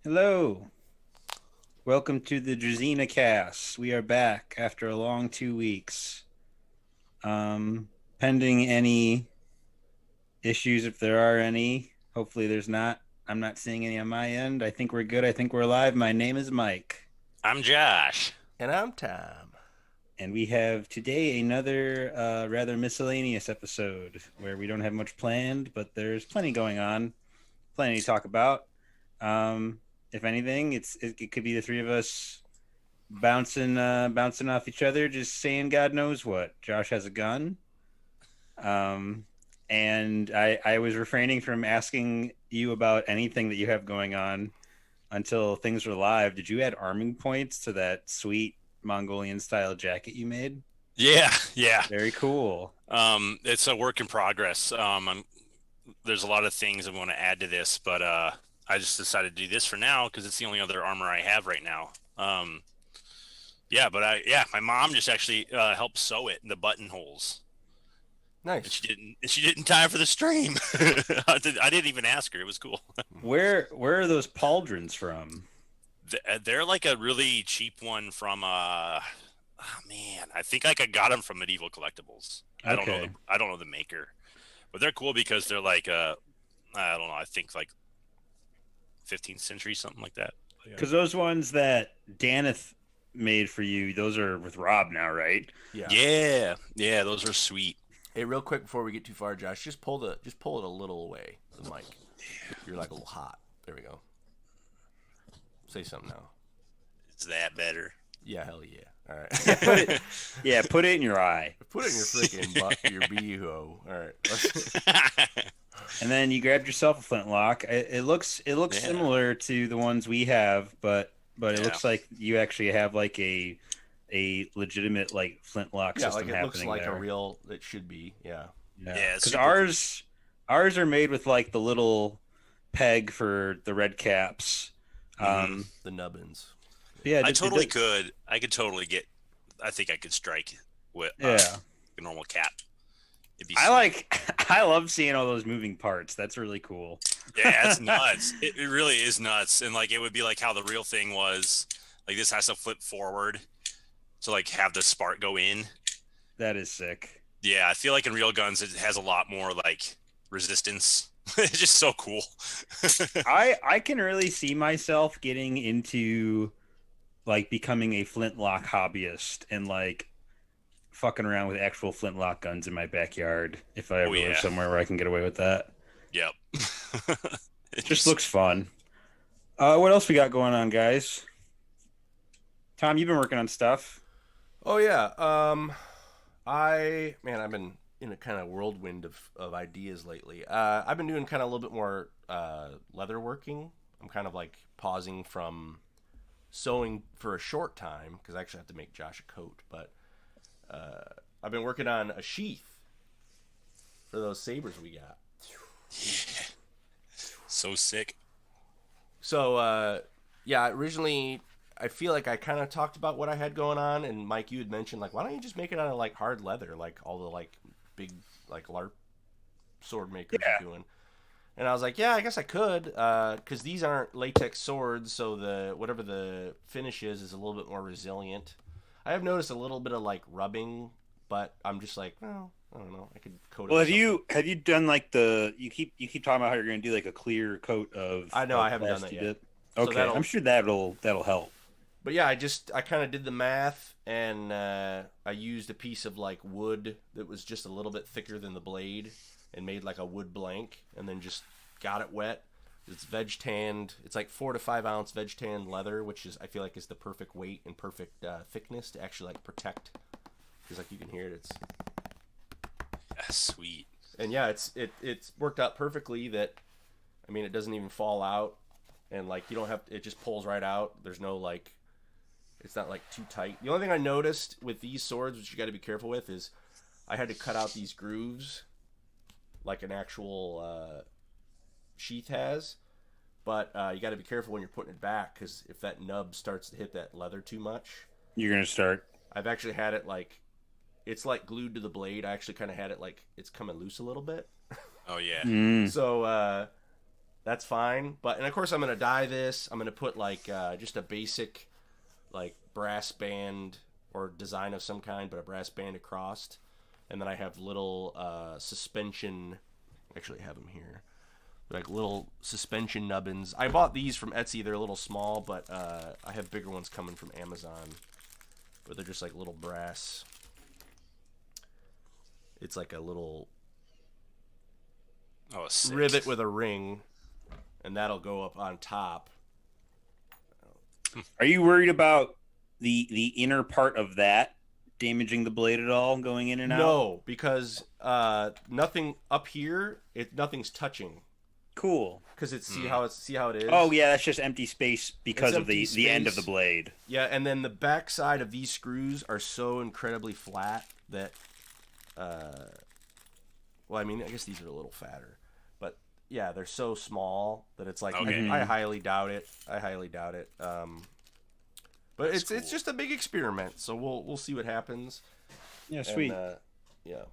Hello. Welcome to the Druzhinacast. We are back after a long 2 weeks. Pending any issues, if there are any. Hopefully there's not. I'm not seeing any on my end. I think we're good. I think we're live. My name is Mike. I'm Josh. And I'm Tom. And we have today another rather miscellaneous episode where we don't have much planned, but there's plenty going on, plenty to talk about. If anything, it could be the three of us bouncing off each other, just saying God knows what. Josh has a gun, um, and I was refraining from asking you about anything that you have going on until things were live. Did you add arming points to that sweet Mongolian style jacket you made? Yeah. Very cool. It's a work in progress. There's a lot of things I want to add to this, but I just decided to do this for now because it's the only other armor I have right now. My mom just actually helped sew it in the buttonholes. Nice. And she didn't in time for the stream. I didn't even ask her. It was cool. Where are those pauldrons from? They're like a really cheap one from oh man, I think like I got them from Medieval Collectibles. Okay. I don't know the maker, but they're cool because they're like I don't know. I think like 15th century, something like that. Because those ones that Daneth made for you, those are with Rob now, right? Yeah. Those are sweet. Hey, real quick before we get too far, Josh, just pull it a little away. The mic. You're like a little hot. There we go. Say something now. Is that better? Yeah, hell yeah. All right. Put it in your eye. Put it in your freaking butt, your beehole. All right. And then you grabbed yourself a flintlock. It looks similar to the ones we have, but it looks like you actually have like a legitimate like flintlock Yeah, system like it looks happening like there. a real. It should be. Yeah. Yeah, Because ours are made with like the little peg for the red caps. The nubbins. Yeah, I could totally get. I think I could strike with a normal cap. It'd be I love seeing all those moving parts. That's really cool. Yeah, it's nuts. It really is nuts. And like it would be like how the real thing was. Like this has to flip forward to like have the spark go in. That is sick. Yeah, I feel like in real guns it has a lot more like resistance. It's just so cool. I can really see myself getting into like becoming a flintlock hobbyist and like fucking around with actual flintlock guns in my backyard if I ever live somewhere where I can get away with that. Yep. It just looks fun. What else we got going on, guys? Tom, you've been working on stuff. Oh yeah. I've been in a kind of whirlwind of ideas lately. I've been doing kind of a little bit more leather working. I'm kind of like pausing from sewing for a short time because I actually have to make Josh a coat. But I've been working on a sheath for those sabers we got. So sick. So originally I feel like I kind of talked about what I had going on, and Mike, you had mentioned like, why don't you just make it out of like hard leather, like all the like big like LARP sword makers are doing. And I was like, yeah, I guess I could, because these aren't latex swords, so the whatever the finish is a little bit more resilient. I have noticed a little bit of like rubbing, but I'm just like, well, I don't know. I could coat it. Well, with have you done like you keep talking about how you're going to do like a clear coat of? I know of I haven't done that plastic yet. dip? So Okay, I'm sure that'll help. But yeah, I kind of did the math, and I used a piece of like wood that was just a little bit thicker than the blade, and made like a wood blank, and then just got it wet. It's veg tanned. It's like 4 to 5 ounce veg tanned leather, which is I feel like is the perfect weight and perfect thickness to actually like protect. Because like you can hear it, it's Sweet. and yeah, it's worked out perfectly. That I mean, it doesn't even fall out, and like you don't have it just pulls right out. There's no like. It's not like too tight. The only thing I noticed with these swords, which you got to be careful with, is I had to cut out these grooves like an actual sheath has. But you got to be careful when you're putting it back, because if that nub starts to hit that leather too much, You're going to start. I've actually had it like it's like glued to the blade. I actually kind of had it like it's coming loose a little bit. Oh yeah. Mm. So that's fine. But and of course I'm gonna dye this. I'm gonna put like just a basic like brass band or design of some kind, but a brass band across. And then I have little suspension. Actually, I have them here. Like little suspension nubbins. I bought these from Etsy. They're a little small, but I have bigger ones coming from Amazon. But they're just like little brass. It's like a little rivet with a ring, and that'll go up on top. Are you worried about the inner part of that damaging the blade at all, going in and out? No, because nothing up here. Nothing's touching. Cool. Because it's see how it is. Oh yeah, that's just empty space because It's of the end of the blade. Yeah, and then the back side of these screws are so incredibly flat that, well, I mean, I guess these are a little fatter, but yeah, they're so small that it's like I highly doubt it. But it's just a big experiment, so we'll see what happens. Yeah, sweet. And, yeah,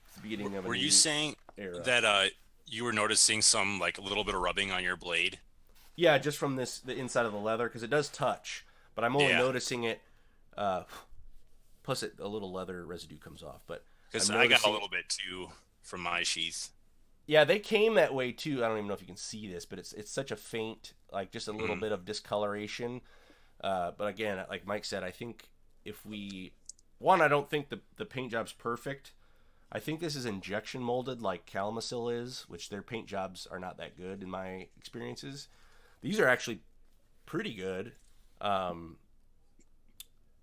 it's the beginning of a Were new you saying era. that you were noticing some like a little bit of rubbing on your blade? Yeah, just from the inside of the leather, because it does touch, but I'm only noticing it. Plus, a little leather residue comes off, but because I got a little bit too from my sheath. Yeah, they came that way too. I don't even know if you can see this, but it's such a faint, like just a little bit of discoloration. But again, like Mike said, I think I don't think the paint job's perfect. I think this is injection molded like Kalamazoo is, which their paint jobs are not that good in my experiences. These are actually pretty good.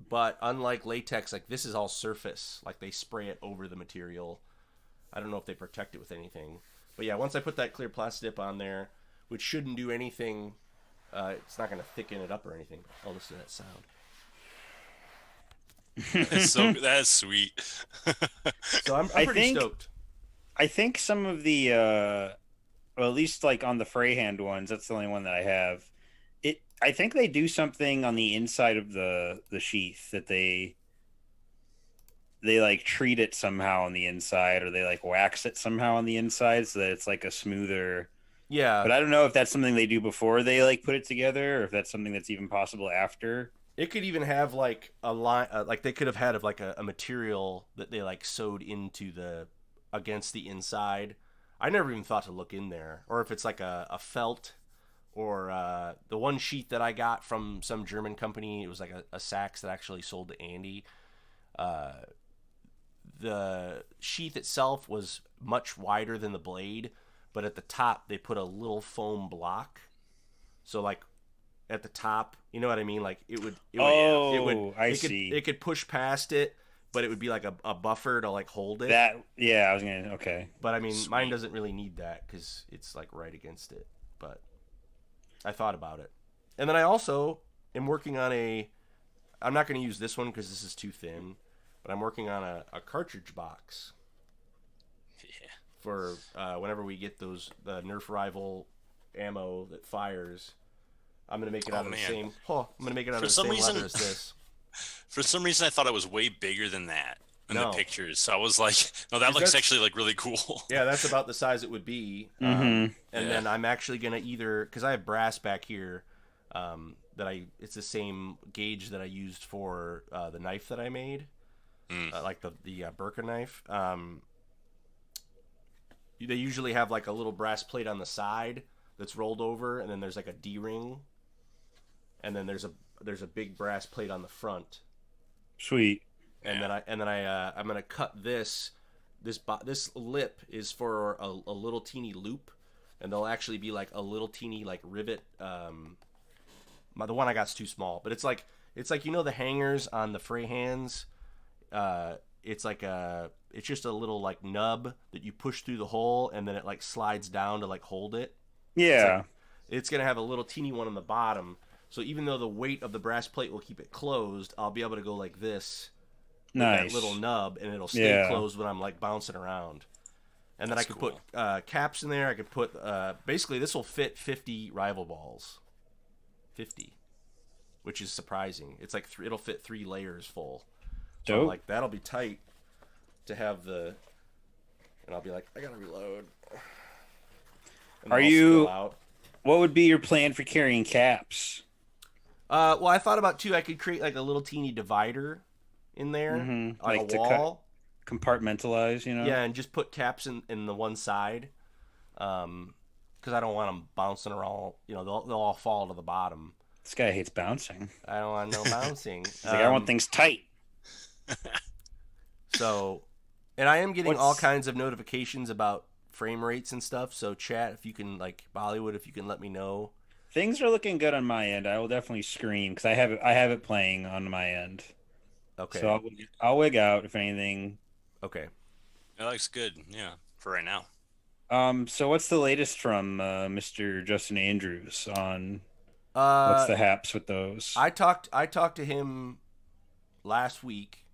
But unlike latex, like this is all surface. Like they spray it over the material. I don't know if they protect it with anything. But yeah, once I put that clear plastic on there, which shouldn't do anything, it's not going to thicken it up or anything. I'll listen to that sound. That's sweet. So I'm pretty stoked. I think some of the, well, at least like on the Freehand ones, that's the only one that I have. I think they do something on the inside of the sheath that they like treat it somehow on the inside, or they like wax it somehow on the inside so that it's like a smoother. Yeah. But I don't know if that's something they do before they like put it together, or if that's something that's even possible after. It could even have like a line, like they could have had like a material that they like sewed into against the inside. I never even thought to look in there, or if it's like a felt, or the one sheet that I got from some German company. It was like a Saks that actually sold to Andy. The sheath itself was much wider than the blade, but at the top they put a little foam block. So like at the top, you know what I mean? Like it would it could push past it, but it would be like a buffer to like hold it. Okay. But I mean, mine doesn't really need that because it's like right against it. But I thought about it, and then I also am working on I'm not going to use this one because this is too thin, but I'm working on a cartridge box. Yeah. For whenever we get the Nerf rival ammo that fires. I'm gonna make it out of the same. I'm gonna make it out of the same leather as this. For some reason, I thought it was way bigger than that in the pictures. So I was like, "No, that looks actually like really cool." Yeah, that's about the size it would be. And then I'm actually gonna because I have brass back here. It's the same gauge that I used for the knife that I made, like the Birka knife. They usually have like a little brass plate on the side that's rolled over, and then there's like a D-ring. And then there's a big brass plate on the front. Sweet. And then I'm gonna cut this lip is for a little teeny loop, and there'll actually be like a little teeny like rivet. The one I got's too small, but it's like the hangers on the Freehands. It's just a little like nub that you push through the hole, and then it like slides down to like hold it. Yeah. It's gonna have a little teeny one on the bottom. So even though the weight of the brass plate will keep it closed, I'll be able to go like this with that little nub, and it'll stay closed when I'm like bouncing around. And then I could put caps in there. I could put basically this will fit 50 rival balls, 50, which is surprising. It's like it'll fit 3 layers full. So I'm like, that'll be tight to have and I'll be like, I gotta reload. And Are What would be your plan for carrying caps? Well, I thought about too. I could create like a little teeny divider in there, like a Like to cut wall. compartmentalize, you know? Yeah, and just put caps in the one side. Because I don't want them bouncing around. You know, they'll all fall to the bottom. This guy hates bouncing. I don't want no bouncing. He's like, I want things tight. So, and I am getting all What's- kinds of notifications about frame rates and stuff. So, chat, if you can, like Bollywood, if you can let me know. Things are looking good on my end. I will definitely scream because I have it playing on my end. Okay. So I'll wig out if anything. Okay. It looks good. Yeah, for right now. So what's the latest from Mr. Justin Andrews on what's Uh, the haps with those? I talked to him last week,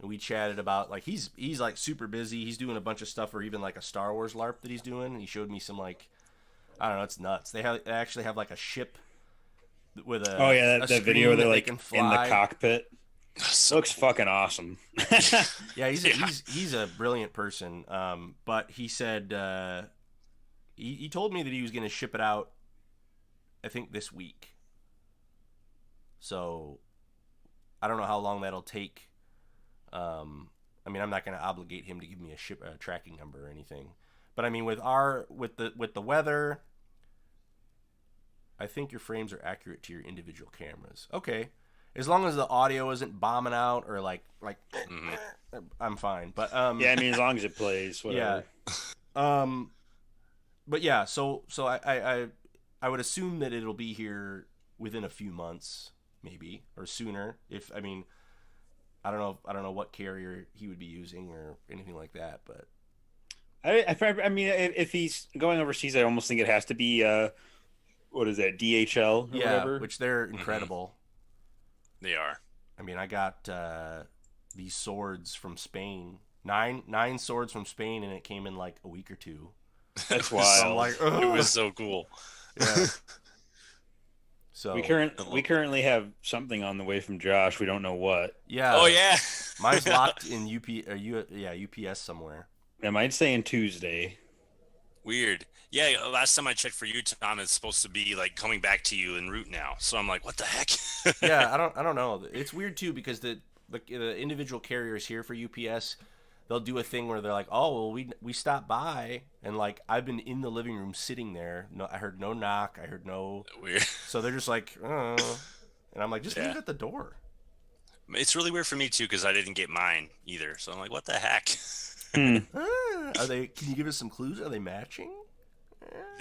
and we chatted about like he's like super busy. He's doing a bunch of stuff, or even like a Star Wars LARP that he's doing. He showed me some like I don't know, it's nuts. They actually have like a ship with a Oh yeah, a that video where screen they're that they like can in the fly. cockpit. So Looks cool. fucking awesome. Yeah, he's Yeah. he's a brilliant person. But he said he told me that he was going to ship it out. I think this week. So I don't know how long that'll take. I mean, I'm not going to obligate him to give me a tracking number or anything. But I mean, with the weather, I think your frames are accurate to your individual cameras. Okay, as long as the audio isn't bombing out or like Mhm. I'm fine. But Yeah, I mean as long as it plays, whatever. But yeah, so I would assume that it'll be here within a few months, maybe or sooner. If I mean, I don't know what carrier he would be using or anything like that, but I mean, if he's going overseas, I almost think it has to be what is that, DHL or yeah, whatever. which they're incredible. They are. I mean, I got these swords from Spain, nine swords from Spain, and it came in like a week or two. That's It was wild. I'm like, It ugh. was so cool. Yeah. So We currently have something on the way from Josh. We don't know what. yeah. Oh yeah. Mine's locked in UPS somewhere. I might say in Tuesday. Weird. Yeah, last time I checked for you, Tom, it's supposed to be like coming back to you en route now. So I'm like, what the heck? Yeah, I don't know. It's weird too because the individual carriers here for UPS, they'll do a thing where they're like, "Oh, well, we stopped by," and like I've been in the living room sitting there. No, I heard no knock. I heard no. Weird. So they're just like, and I'm like, just leave Yeah. it at the door. It's really weird for me too because I didn't get mine either. So I'm like, what the heck? Are they? Can you give us some clues? Are they matching?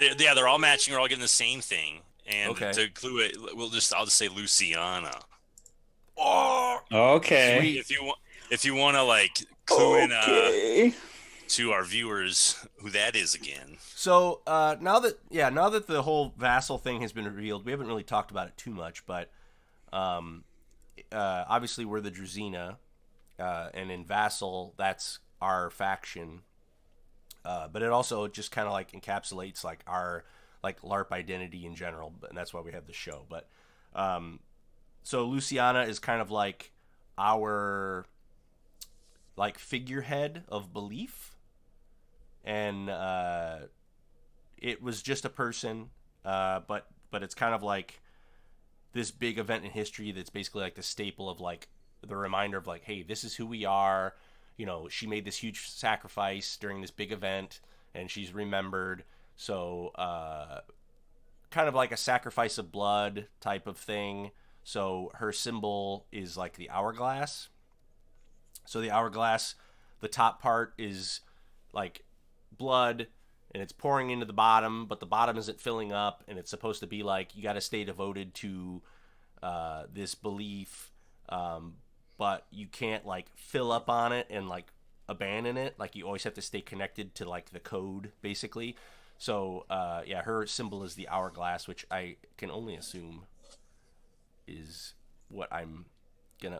They're all matching. We're all getting the same thing. And Okay. to clue it, I'll just say Luciana. Oh, Okay. Sweet. If you want to like clue in Okay. to our viewers who that is again. so now that the whole vassal thing has been revealed, we haven't really talked about it too much, but obviously we're the Druzhina, and in vassal that's our faction. But it also just kind of like encapsulates like our like LARP identity in general, and that's why we have the show. But so Luciana is kind of like our like figurehead of belief, and it was just a person, but it's kind of like this big event in history that's basically like the staple of like the reminder of like, hey, this is who we are. You know, she made this huge sacrifice during this big event, and she's remembered. So, kind of like a sacrifice of blood type of thing. So her symbol is like the hourglass. So the hourglass, the top part is like blood, and it's pouring into the bottom, but the bottom isn't filling up, and it's supposed to be like you got to stay devoted to this belief. But you can't like fill up on it and like abandon it. Like you always have to stay connected to like the code basically. So yeah, her symbol is the hourglass, which I can only assume is what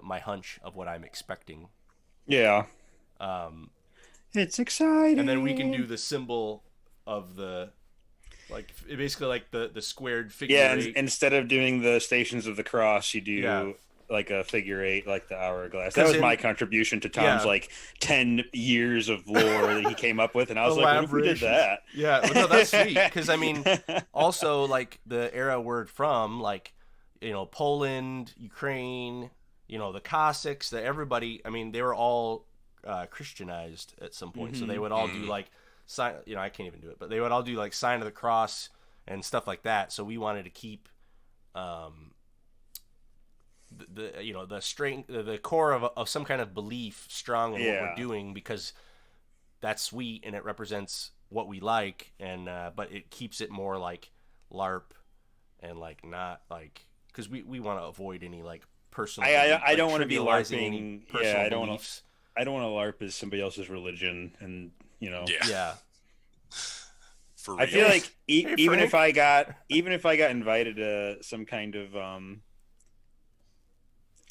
my hunch of what I'm expecting. Yeah. It's exciting. And then we can do the symbol of the basically like the squared figure Yeah, eight. instead of doing the Stations of the Cross, you do Yeah. like a figure eight, like the hourglass. That was my contribution to Tom's like 10 years of lore that he came up with, and I was like, what if we did that? Yeah, well, no, that's sweet. Because I mean, also like the era word from, like, Poland, Ukraine, the Cossacks, everybody. I mean, they were all Christianized at some point, so they would all do like sign. I can't even do it, but they would all do like sign of the cross and stuff like that. So we wanted to keep the strength, the core of some kind of belief strong in what we're doing, because that's sweet and it represents what we like, and but it keeps it more like LARP and like not like, because we want to avoid any like personal. I don't want to be LARPing. I don't want to LARP as somebody else's religion, and Yeah. For real. I feel like even if I got invited to some kind of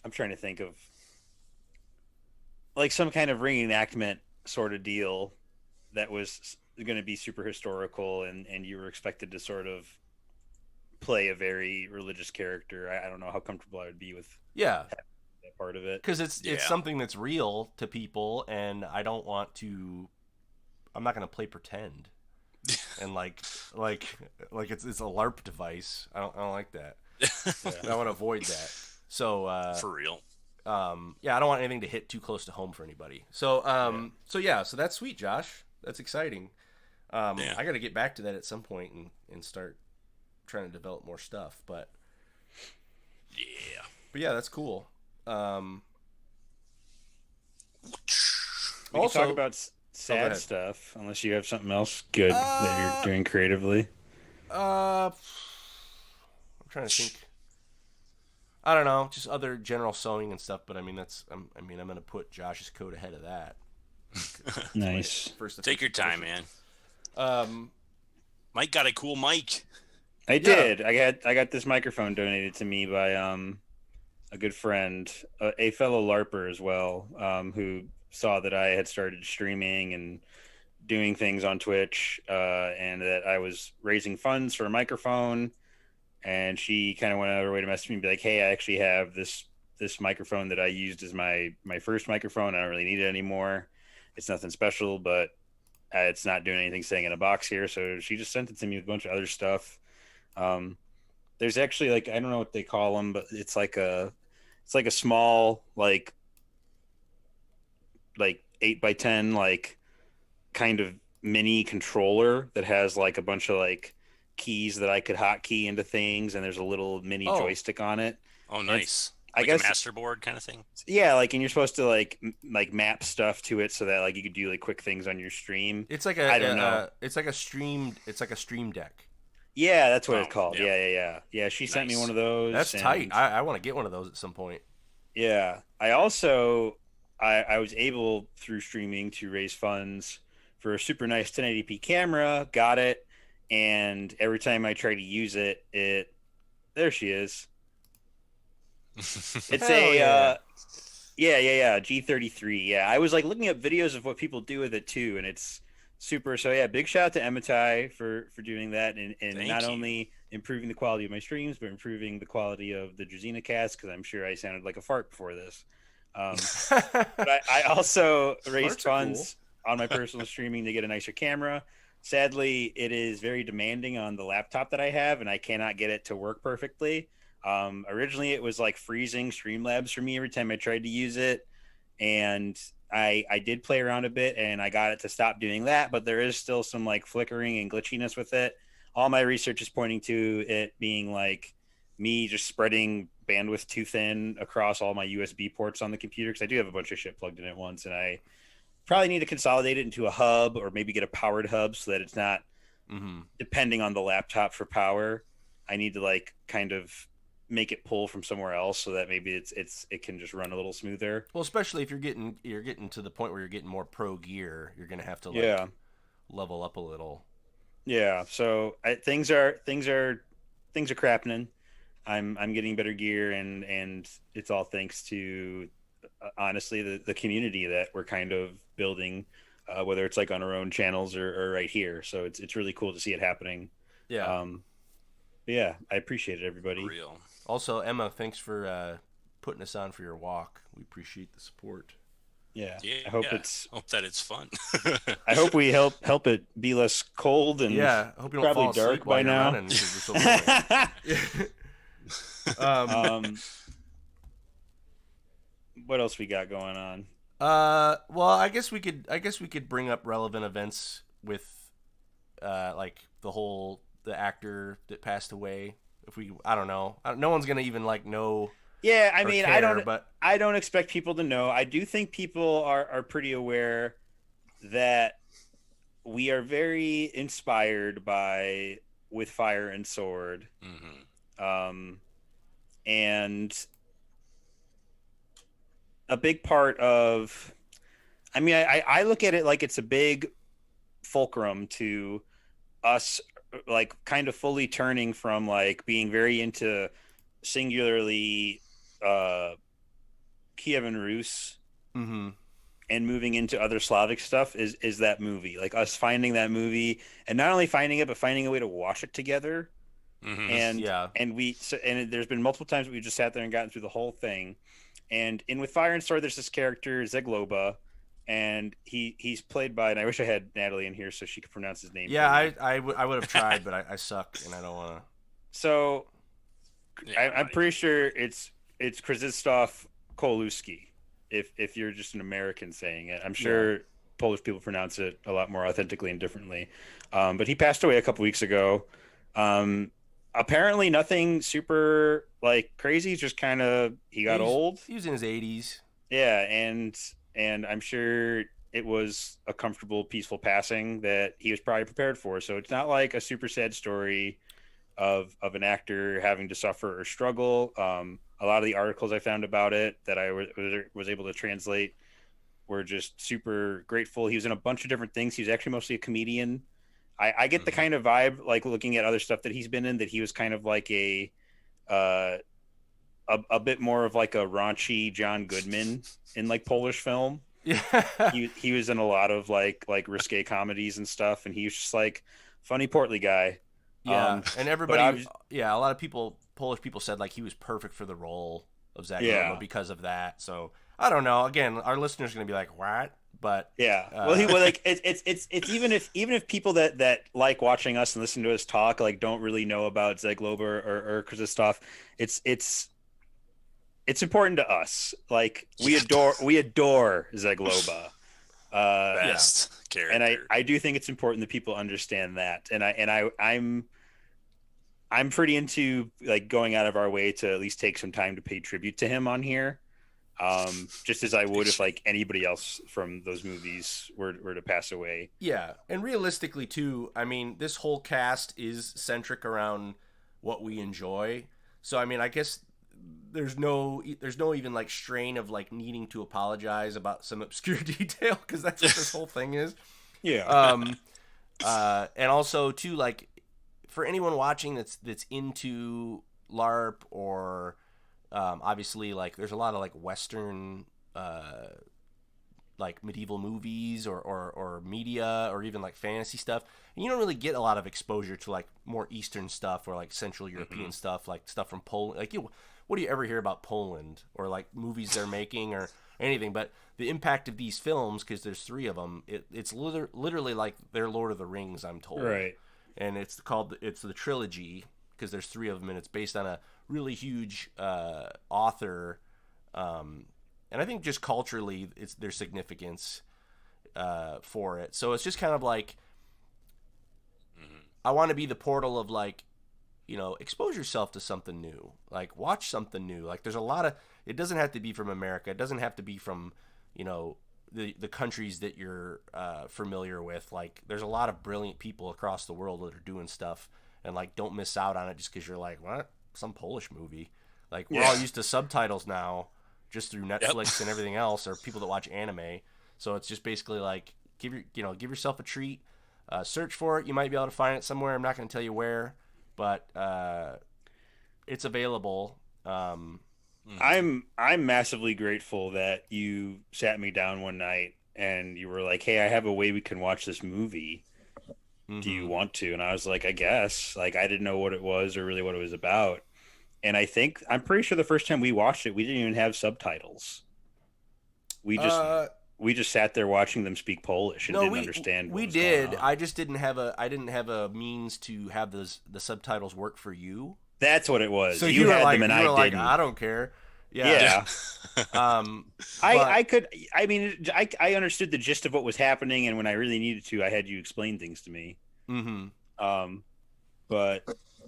I'm trying to think of like some kind of reenactment sort of deal that was going to be super historical, and you were expected to sort of play a very religious character. I don't know how comfortable I would be with that part of it, because it's something that's real to people, and I don't want to. I'm not going to play pretend, and like it's a LARP device. I don't like that. I want to avoid that. So for real. I don't want anything to hit too close to home for anybody. So so that's sweet, Josh. That's exciting. I got to get back to that at some point and start trying to develop more stuff. But yeah, that's cool. We can talk about sad stuff, unless you have something else good that you're doing creatively. I'm trying to think. I don't know, just other general sewing and stuff. But I mean, I'm going to put Josh's code ahead of that. Nice. Take your time, man. Mike got a cool mic. I did. I got this microphone donated to me by a good friend, a fellow LARPer as well, who saw that I had started streaming and doing things on Twitch, and that I was raising funds for a microphone. And she kind of went out of her way to message me and be like, hey, I actually have this microphone that I used as my first microphone. I don't really need it anymore. It's nothing special, but it's not doing anything staying in a box here. So she just sent it to me with a bunch of other stuff. There's actually, like, I don't know what they call them, but it's like a small, like 8x10, like kind of mini controller that has like a bunch of like keys that I could hotkey into things, and there's a little mini joystick on it. Oh, nice. I guess a master board kind of thing. Yeah, like, and you're supposed to like map stuff to it so that like you could do like quick things on your stream. It's like I don't know. It's like a stream deck. Yeah, that's what it's called. Yeah. She sent me one of those. That's tight. I want to get one of those at some point. Yeah. I also I was able through streaming to raise funds for a super nice 1080p camera. Got it. And every time I try to use it, there she is. It's G33. Yeah, I was like looking up videos of what people do with it too, and it's super. So yeah, big shout out to Emitai for doing that, and not only improving the quality of my streams, but improving the quality of the Druzhinacast, because I'm sure I sounded like a fart before this. But I also raised funds on my personal streaming to get a nicer camera. Sadly, it is very demanding on the laptop that I have, and I cannot get it to work perfectly. Originally, it was like freezing Streamlabs for me every time I tried to use it, and I did play around a bit, and I got it to stop doing that, but there is still some like flickering and glitchiness with it. All my research is pointing to it being like me just spreading bandwidth too thin across all my USB ports on the computer, because I do have a bunch of shit plugged in at once, and I probably need to consolidate it into a hub, or maybe get a powered hub so that it's not depending on the laptop for power. I need to like kind of make it pull from somewhere else so that maybe it can just run a little smoother. Well, especially if you're getting to the point where you're getting more pro gear, you're gonna have to level up a little. Yeah. So things are crappening. I'm getting better gear, and it's all thanks to honestly the community that we're kind of building, whether it's like on our own channels or right here. So it's really cool to see it happening. Yeah. Yeah, I appreciate it, everybody. Real. Also, Emma, thanks for putting us on for your walk. We appreciate the support. Yeah. Yeah, I hope that it's fun. I hope we help it be less cold and Yeah, I hope you don't probably fall asleep dark while by you're now. running because we're so boring. What else we got going on? Well, I guess we could bring up relevant events with, like the actor that passed away. I don't know. No one's gonna even like know. Yeah, I mean, care, I don't expect people to know. I do think people are pretty aware that we are very inspired by With Fire and Sword. And a big part of, I mean, I look at it like it's a big fulcrum to us, like kind of fully turning from like being very into singularly Kiev and Rus and moving into other Slavic stuff is that movie. Like us finding that movie and not only finding it, but finding a way to watch it together. And there's been multiple times we just sat there and gotten through the whole thing. And in With Fire and Sword, there's this character Zagłoba, and he's played by, and I wish I had Natalie in here so she could pronounce his name. Yeah, I would have tried, but I suck and I don't want to. So I'm pretty sure it's Krzysztof Kowalewski. If you're just an American saying it, I'm sure Polish people pronounce it a lot more authentically and differently. But he passed away a couple weeks ago. Apparently nothing super like crazy, just kind of he got old. He was in his 80s. Yeah, and I'm sure it was a comfortable, peaceful passing that he was probably prepared for. So it's not like a super sad story of an actor having to suffer or struggle. A lot of the articles I found about it that I was able to translate were just super grateful. He was in a bunch of different things. He was actually mostly a comedian. I get the kind of vibe, like looking at other stuff that he's been in, that he was kind of like a bit more of like a raunchy John Goodman in like Polish film. Yeah, he was in a lot of like risque comedies and stuff, and he was just like funny, portly guy. Yeah, and everybody, a lot of Polish people said like he was perfect for the role of Zagłoba because of that. So I don't know. Again, our listeners are gonna be like, "What?" But well, he was like, it's even if people that like watching us and listen to us talk like don't really know about Zagłoba or Krzysztof, it's important to us. Like we adore Zagłoba. Best character. And I do think it's important that people understand that. And I'm pretty into like going out of our way to at least take some time to pay tribute to him on here. Just as I would if like anybody else from those movies were to pass away. Yeah, and realistically too, I mean, this whole cast is centric around what we enjoy. So I mean, I guess there's no even like strain of like needing to apologize about some obscure detail because that's what this whole thing is. Yeah. And also too, like for anyone watching that's into LARP or obviously like there's a lot of like Western like medieval movies or media or even like fantasy stuff, and you don't really get a lot of exposure to like more Eastern stuff or like Central European stuff, like stuff from Poland. Like what do you ever hear about Poland or like movies they're making or anything? But the impact of these films, because there's 3 of them, it's literally like they're Lord of the Rings, I'm told. Right. And it's the trilogy because there's 3 of them, and it's based on a really huge author. And I think just culturally, it's their significance for it. So it's just kind of like, I want to be the portal of like, you know, expose yourself to something new, like watch something new. Like there's a lot of, it doesn't have to be from America. It doesn't have to be from, you know, the countries that you're familiar with. Like there's a lot of brilliant people across the world that are doing stuff, and like don't miss out on it just because you're like, what? Some Polish movie. Like we're all used to subtitles now just through Netflix and everything else, or people that watch anime. So it's just basically like give yourself a treat, search for it. You might be able to find it somewhere. I'm not going to tell you where, but it's available. I'm massively grateful that you sat me down one night and you were like, "Hey, I have a way we can watch this movie. Do you want to?" And I was like, "I guess." Like I didn't know what it was or really what it was about. And I'm pretty sure the first time we watched it, we didn't even have subtitles. We just sat there watching them speak Polish and didn't understand what was going on. I just didn't have a means to have the subtitles work for you. That's what it was. So you had them and I didn't. I don't care. Yeah. I understood the gist of what was happening, and when I really needed to, I had you explain things to me. Mm-hmm. But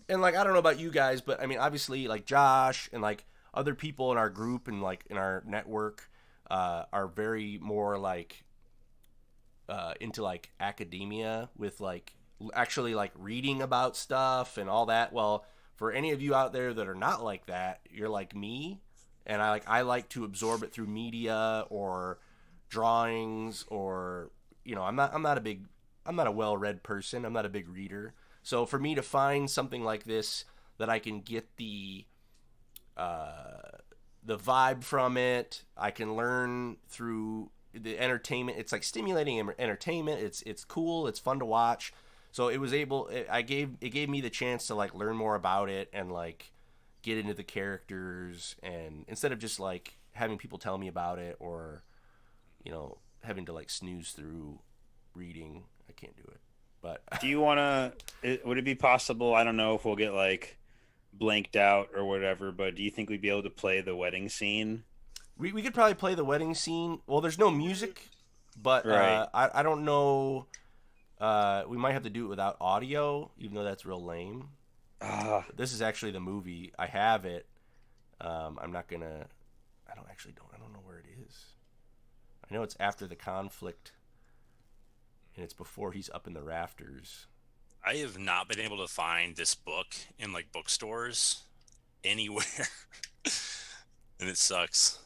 and like I don't know about you guys, but I mean, obviously, like Josh and like other people in our group and like in our network are very more like into like academia with like actually like reading about stuff and all that. Well, for any of you out there that are not like that, you're like me, and I like to absorb it through media or drawings, or I'm not a well-read person. I'm not a big reader. So for me to find something like this that I can get the vibe from it, I can learn through the entertainment. It's like stimulating entertainment. It's cool. It's fun to watch. So it gave me the chance to like learn more about it and like get into the characters, and instead of just like having people tell me about it or having to like snooze through reading, I can't do it. But do you want to? Would it be possible? I don't know if we'll get like blanked out or whatever, but do you think we'd be able to play the wedding scene? We could probably play the wedding scene. Well, there's no music, but right. I don't know. We might have to do it without audio, even though that's real lame. This is actually the movie. I have it. I'm not gonna. I don't know where it is. I know it's after the conflict, and it's before he's up in the rafters. I have not been able to find this book in like bookstores anywhere, and it sucks.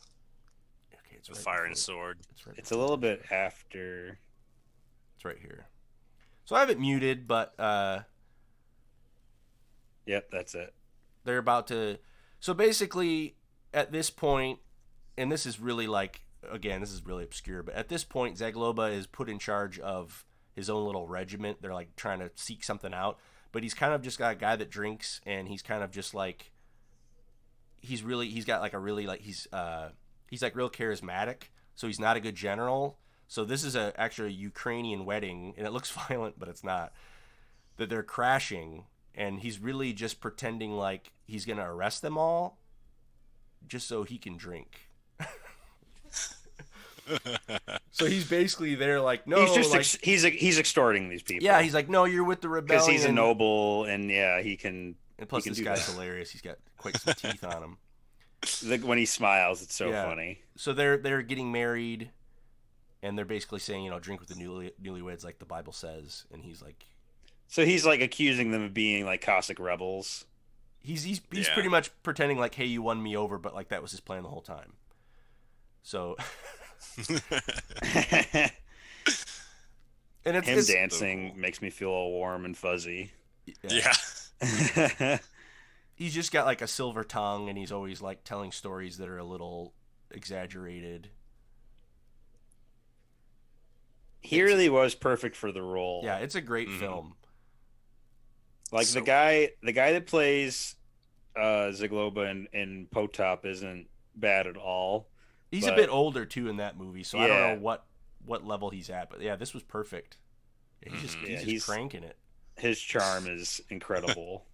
Okay, it's the right Fire before, and Sword. It's a little bit after. It's right here. So I have it muted, but yep, that's it. They're about to. So basically, at this point, and this is really like, again, this is really obscure, but at this point, Zagłoba is put in charge of his own little regiment. They're like trying to seek something out, but he's kind of just got a guy that drinks, and he's kind of just like, he's got like a really like he's like real charismatic. So he's not a good general. So this is actually a Ukrainian wedding, and it looks violent, but it's not. That they're crashing, and he's really just pretending like he's going to arrest them all just so he can drink. So he's basically there like, no, he's just he's extorting these people. Yeah, he's like, no, you're with the rebellion. Because he's a noble, and yeah, he can. And plus, this guy's hilarious. He's got quite some teeth on him. When he smiles, it's so funny. So they're getting married, and they're basically saying, drink with the newlyweds, like the Bible says. And he's like, so he's like accusing them of being like Cossack rebels. He's pretty much pretending like, hey, you won me over, but like that was his plan the whole time. So. And it's dancing makes me feel all warm and fuzzy. Yeah. He's just got like a silver tongue, and he's always like telling stories that are a little exaggerated. He really was perfect for the role. Yeah, it's a great film. Like the guy that plays Zagłoba in Potop isn't bad at all. He's a bit older too in that movie, so I don't know what level he's at. But yeah, this was perfect. He's just cranking it. His charm is incredible.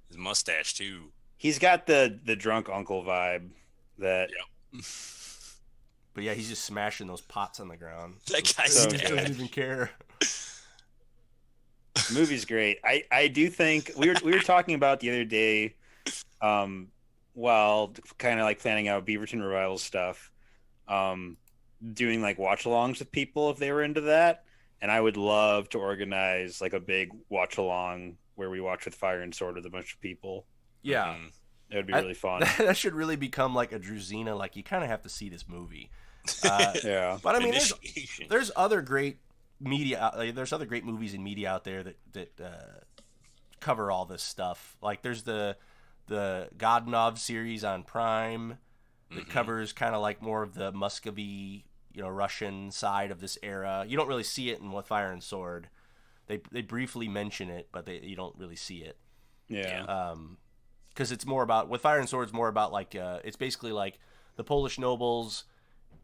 His mustache too. He's got the drunk uncle vibe. That. Yep. But yeah, he's just smashing those pots on the ground. That guy doesn't even care. The movie's great. I do think we were talking about the other day, while kind of like planning out Beaverton Revival stuff, doing like watch-alongs with people if they were into that. And I would love to organize like a big watch-along where we watch with Fire and Sword with a bunch of people. Yeah. It would be really fun. That should really become like a Druzhina. Like, you kind of have to see this movie. Yeah. But I mean, there's other great media. There's other great movies and media out there that cover all this stuff. Like, there's the Godunov series on Prime that covers kind of like more of the Muscovy, Russian side of this era. You don't really see it in With Fire and Sword. They briefly mention it, but you don't really see it. Yeah. because it's more about with Fire and Sword. It's more about like it's basically like the Polish nobles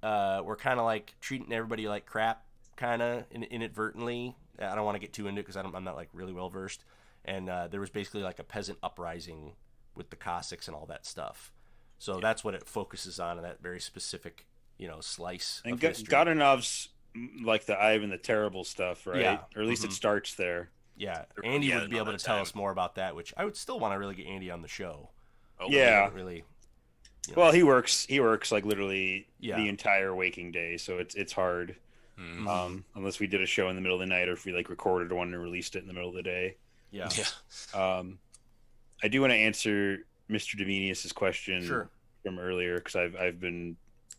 were kind of like treating everybody like crap, kind of inadvertently. I don't want to get too into it because I'm not like really well versed. And there was basically like a peasant uprising with the Cossacks and all that stuff. So that's what it focuses on in that very specific, slice of history. Godinov's like the Ivan the Terrible stuff, right? Yeah. Or at least it starts there. Yeah, Andy would be able to tell us more about that, which I would still want to really get Andy on the show. Oh, yeah. Really. Well, he works like literally Yeah. the entire waking day, so it's hard. Mm-hmm. Unless we did a show in the middle of the night, or if we like recorded one and released it in the middle of the day. Yeah. I do want to answer Mr. Dominius's question Sure. from earlier because I've been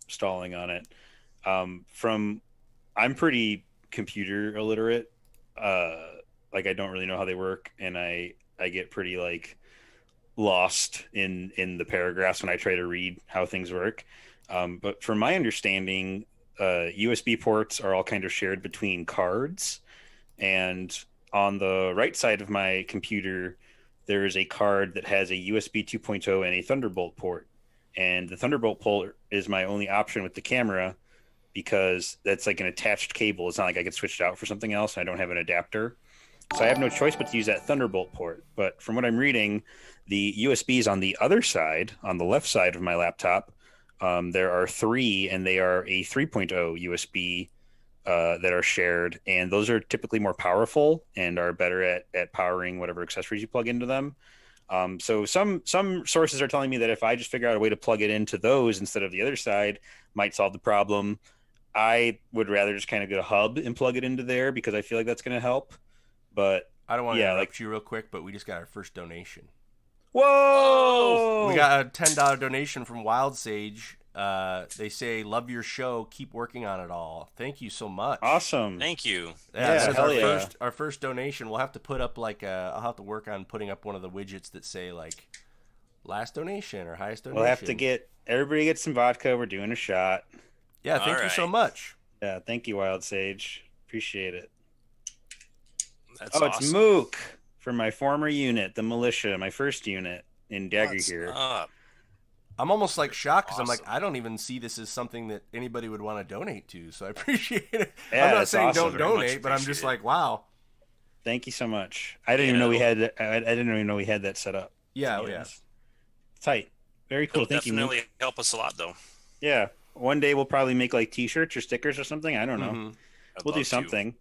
stalling on it. I'm pretty computer illiterate. Like I don't really know how they work, and I get pretty like lost in the paragraphs when I try to read how things work. But from my understanding, USB ports are all kind of shared between cards, and on the right side of my computer, there is a card that has a USB 2.0 and a Thunderbolt port. And the Thunderbolt port is my only option with the camera because that's like an attached cable. It's not like I could switch it out for something else. And I don't have an adapter. So I have no choice but to use that Thunderbolt port. But from what I'm reading, the USBs on the other side, on the left side of my laptop, there are 3, and they are a 3.0 USB that are shared, and those are typically more powerful and are better at powering whatever accessories you plug into them. So some sources are telling me that if I just figure out a way to plug it into those instead of the other side, might solve the problem. I would rather just kind of get a hub and plug it into there because I feel like that's going to help. But I don't want to interrupt you real quick, but we just got our first donation. Whoa! We got a $10 donation from Wild Sage. They say, love your show. Keep working on it all. Thank you so much. Awesome. Thank you. Yeah, hell yeah. Our first donation. We'll have to put up like I'll have to work on putting up one of the widgets that say like last donation or highest donation. We'll have to everybody get some vodka. We're doing a shot. Yeah, thank you so much. Yeah, thank you, Wild Sage. Appreciate it. That's awesome. It's It's Mook from my former unit, the militia, my first unit in Dagger What's here. up? I'm almost like shocked because Awesome. I'm like, I don't even see this as something that anybody would want to donate to. So I appreciate it. Yeah, I'm not that's saying awesome. don't Very much donate, but I'm just appreciate like, wow. Thank you so much. I didn't even know we had. I didn't even know we had that set up. Yeah, So, yeah. Tight. Very cool. It'll Thank you, Mook. definitely help us a lot, though. Yeah. One day we'll probably make like T-shirts or stickers or something. I don't know. Mhm. I'd We'll do love to. something.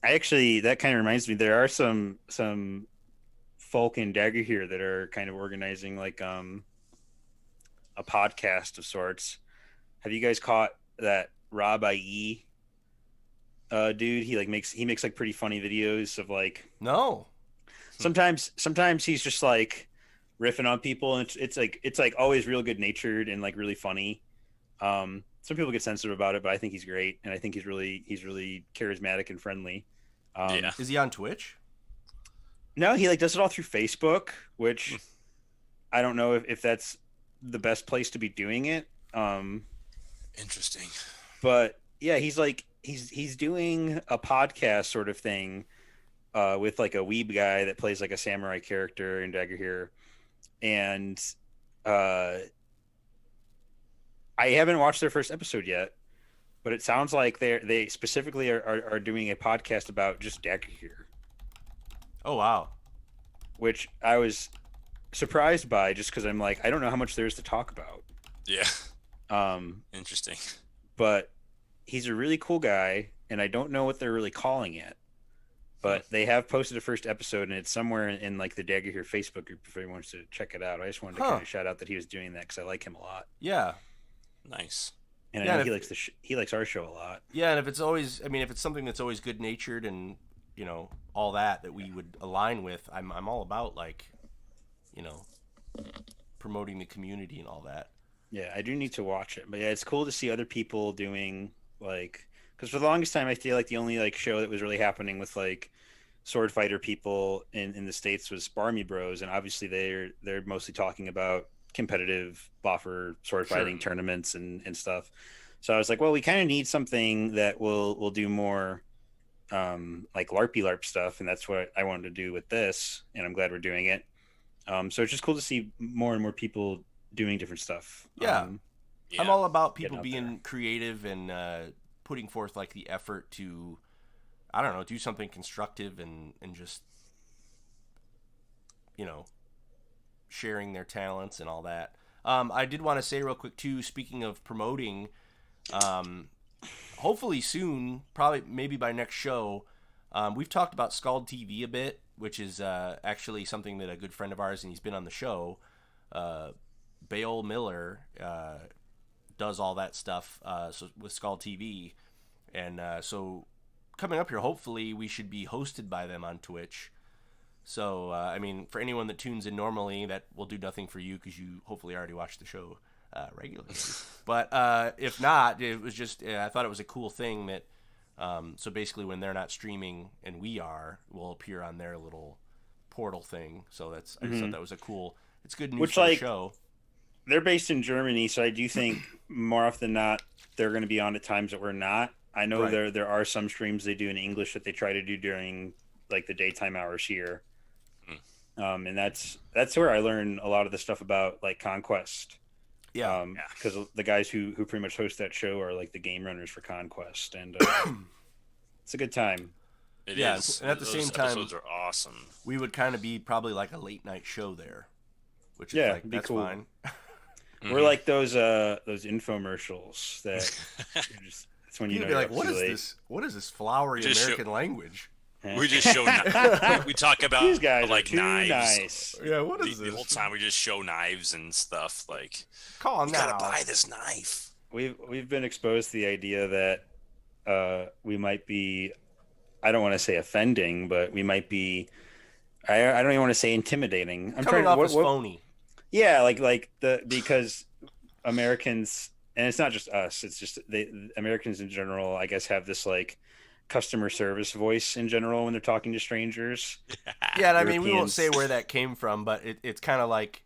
I actually, that kind of reminds me, there are some folk in Dagger here that are kind of organizing like a podcast of sorts. Have you guys caught that Rob IE dude? He makes like pretty funny videos of like No. sometimes he's just like riffing on people, and it's like always real good natured and like really funny. Some people get sensitive about it, but I think he's great, and I think he's really charismatic and friendly. Yeah. Is he on Twitch? No, he like does it all through Facebook, which I don't know if that's the best place to be doing it. Interesting. But yeah, he's doing a podcast sort of thing with like a weeb guy that plays like a samurai character in Dagger here, and I haven't watched their first episode yet, but it sounds like they specifically are doing a podcast about just Dagger here, Oh, wow. which I was surprised by just because I'm like, I don't know how much there is to talk about. Yeah. Interesting. But he's a really cool guy, and I don't know what they're really calling it. But they have posted a first episode, and it's somewhere in like the Dagger here Facebook group if anyone wants to check it out. I just wanted to kind of shout out that he was doing that because I like him a lot. Yeah. Nice. And Yeah, I know and he likes our show a lot. Yeah, and if it's always, I mean, if it's something that's always good natured and all that we would align with, I'm all about like, promoting the community and all that. Yeah, I do need to watch it, but yeah, it's cool to see other people doing like, because for the longest time I feel like the only like show that was really happening with like sword fighter people in the States was Barmy Bros, and obviously they're mostly talking about competitive boffer sword fighting tournaments and stuff. So I was like, well, we kind of need something that will do more like LARP stuff, and that's what I wanted to do with this, and I'm glad we're doing it. So it's just cool to see more and more people doing different stuff. Yeah. Yeah. I'm all about people out being there. creative and putting forth like the effort to, I don't know, do something constructive and just, you know, sharing their talents and all that. I did want to say real quick too, speaking of promoting, hopefully soon, probably maybe by next show, we've talked about Scald TV a bit, which is actually something that a good friend of ours, and he's been on the show, Bale Miller, does all that stuff so with Scald TV. And so coming up here, hopefully we should be hosted by them on Twitch. So, I mean, for anyone that tunes in normally, that will do nothing for you because you hopefully already watch the show regularly. But if not, it was just, I thought it was a cool thing that, so basically when they're not streaming and we are, we'll appear on their little portal thing. So that's, I just thought that was a cool, it's good news for the show. They're based in Germany, so I do think more often than not, they're going to be on at times that we're not. I know there are some streams they do in English that they try to do during like the daytime hours here. And that's where I learn a lot of the stuff about like Conquest. Yeah. Because the guys who pretty much host that show are like the game runners for Conquest, and it's a good time. It is. And at the same time, episodes are awesome. We would kind of be probably like a late night show there, which is like, be that's cool. fine. We're like those infomercials that just, that's when you'd be like, what is this? What is this flowery American language? We just show. We talk about these guys like are knives. Nice. Yeah, what is the this? whole time we just show knives and stuff. Like, call on you now. gotta buy this knife. We've been exposed to the idea that we might be, I don't want to say offending, but we might be. I don't even want to say intimidating. I'm coming off as phony. Yeah, because Americans, and it's not just us. It's just the Americans in general. I guess have this like customer service voice in general when they're talking to strangers. Yeah, and I mean, we won't say where that came from, but it's kind of like,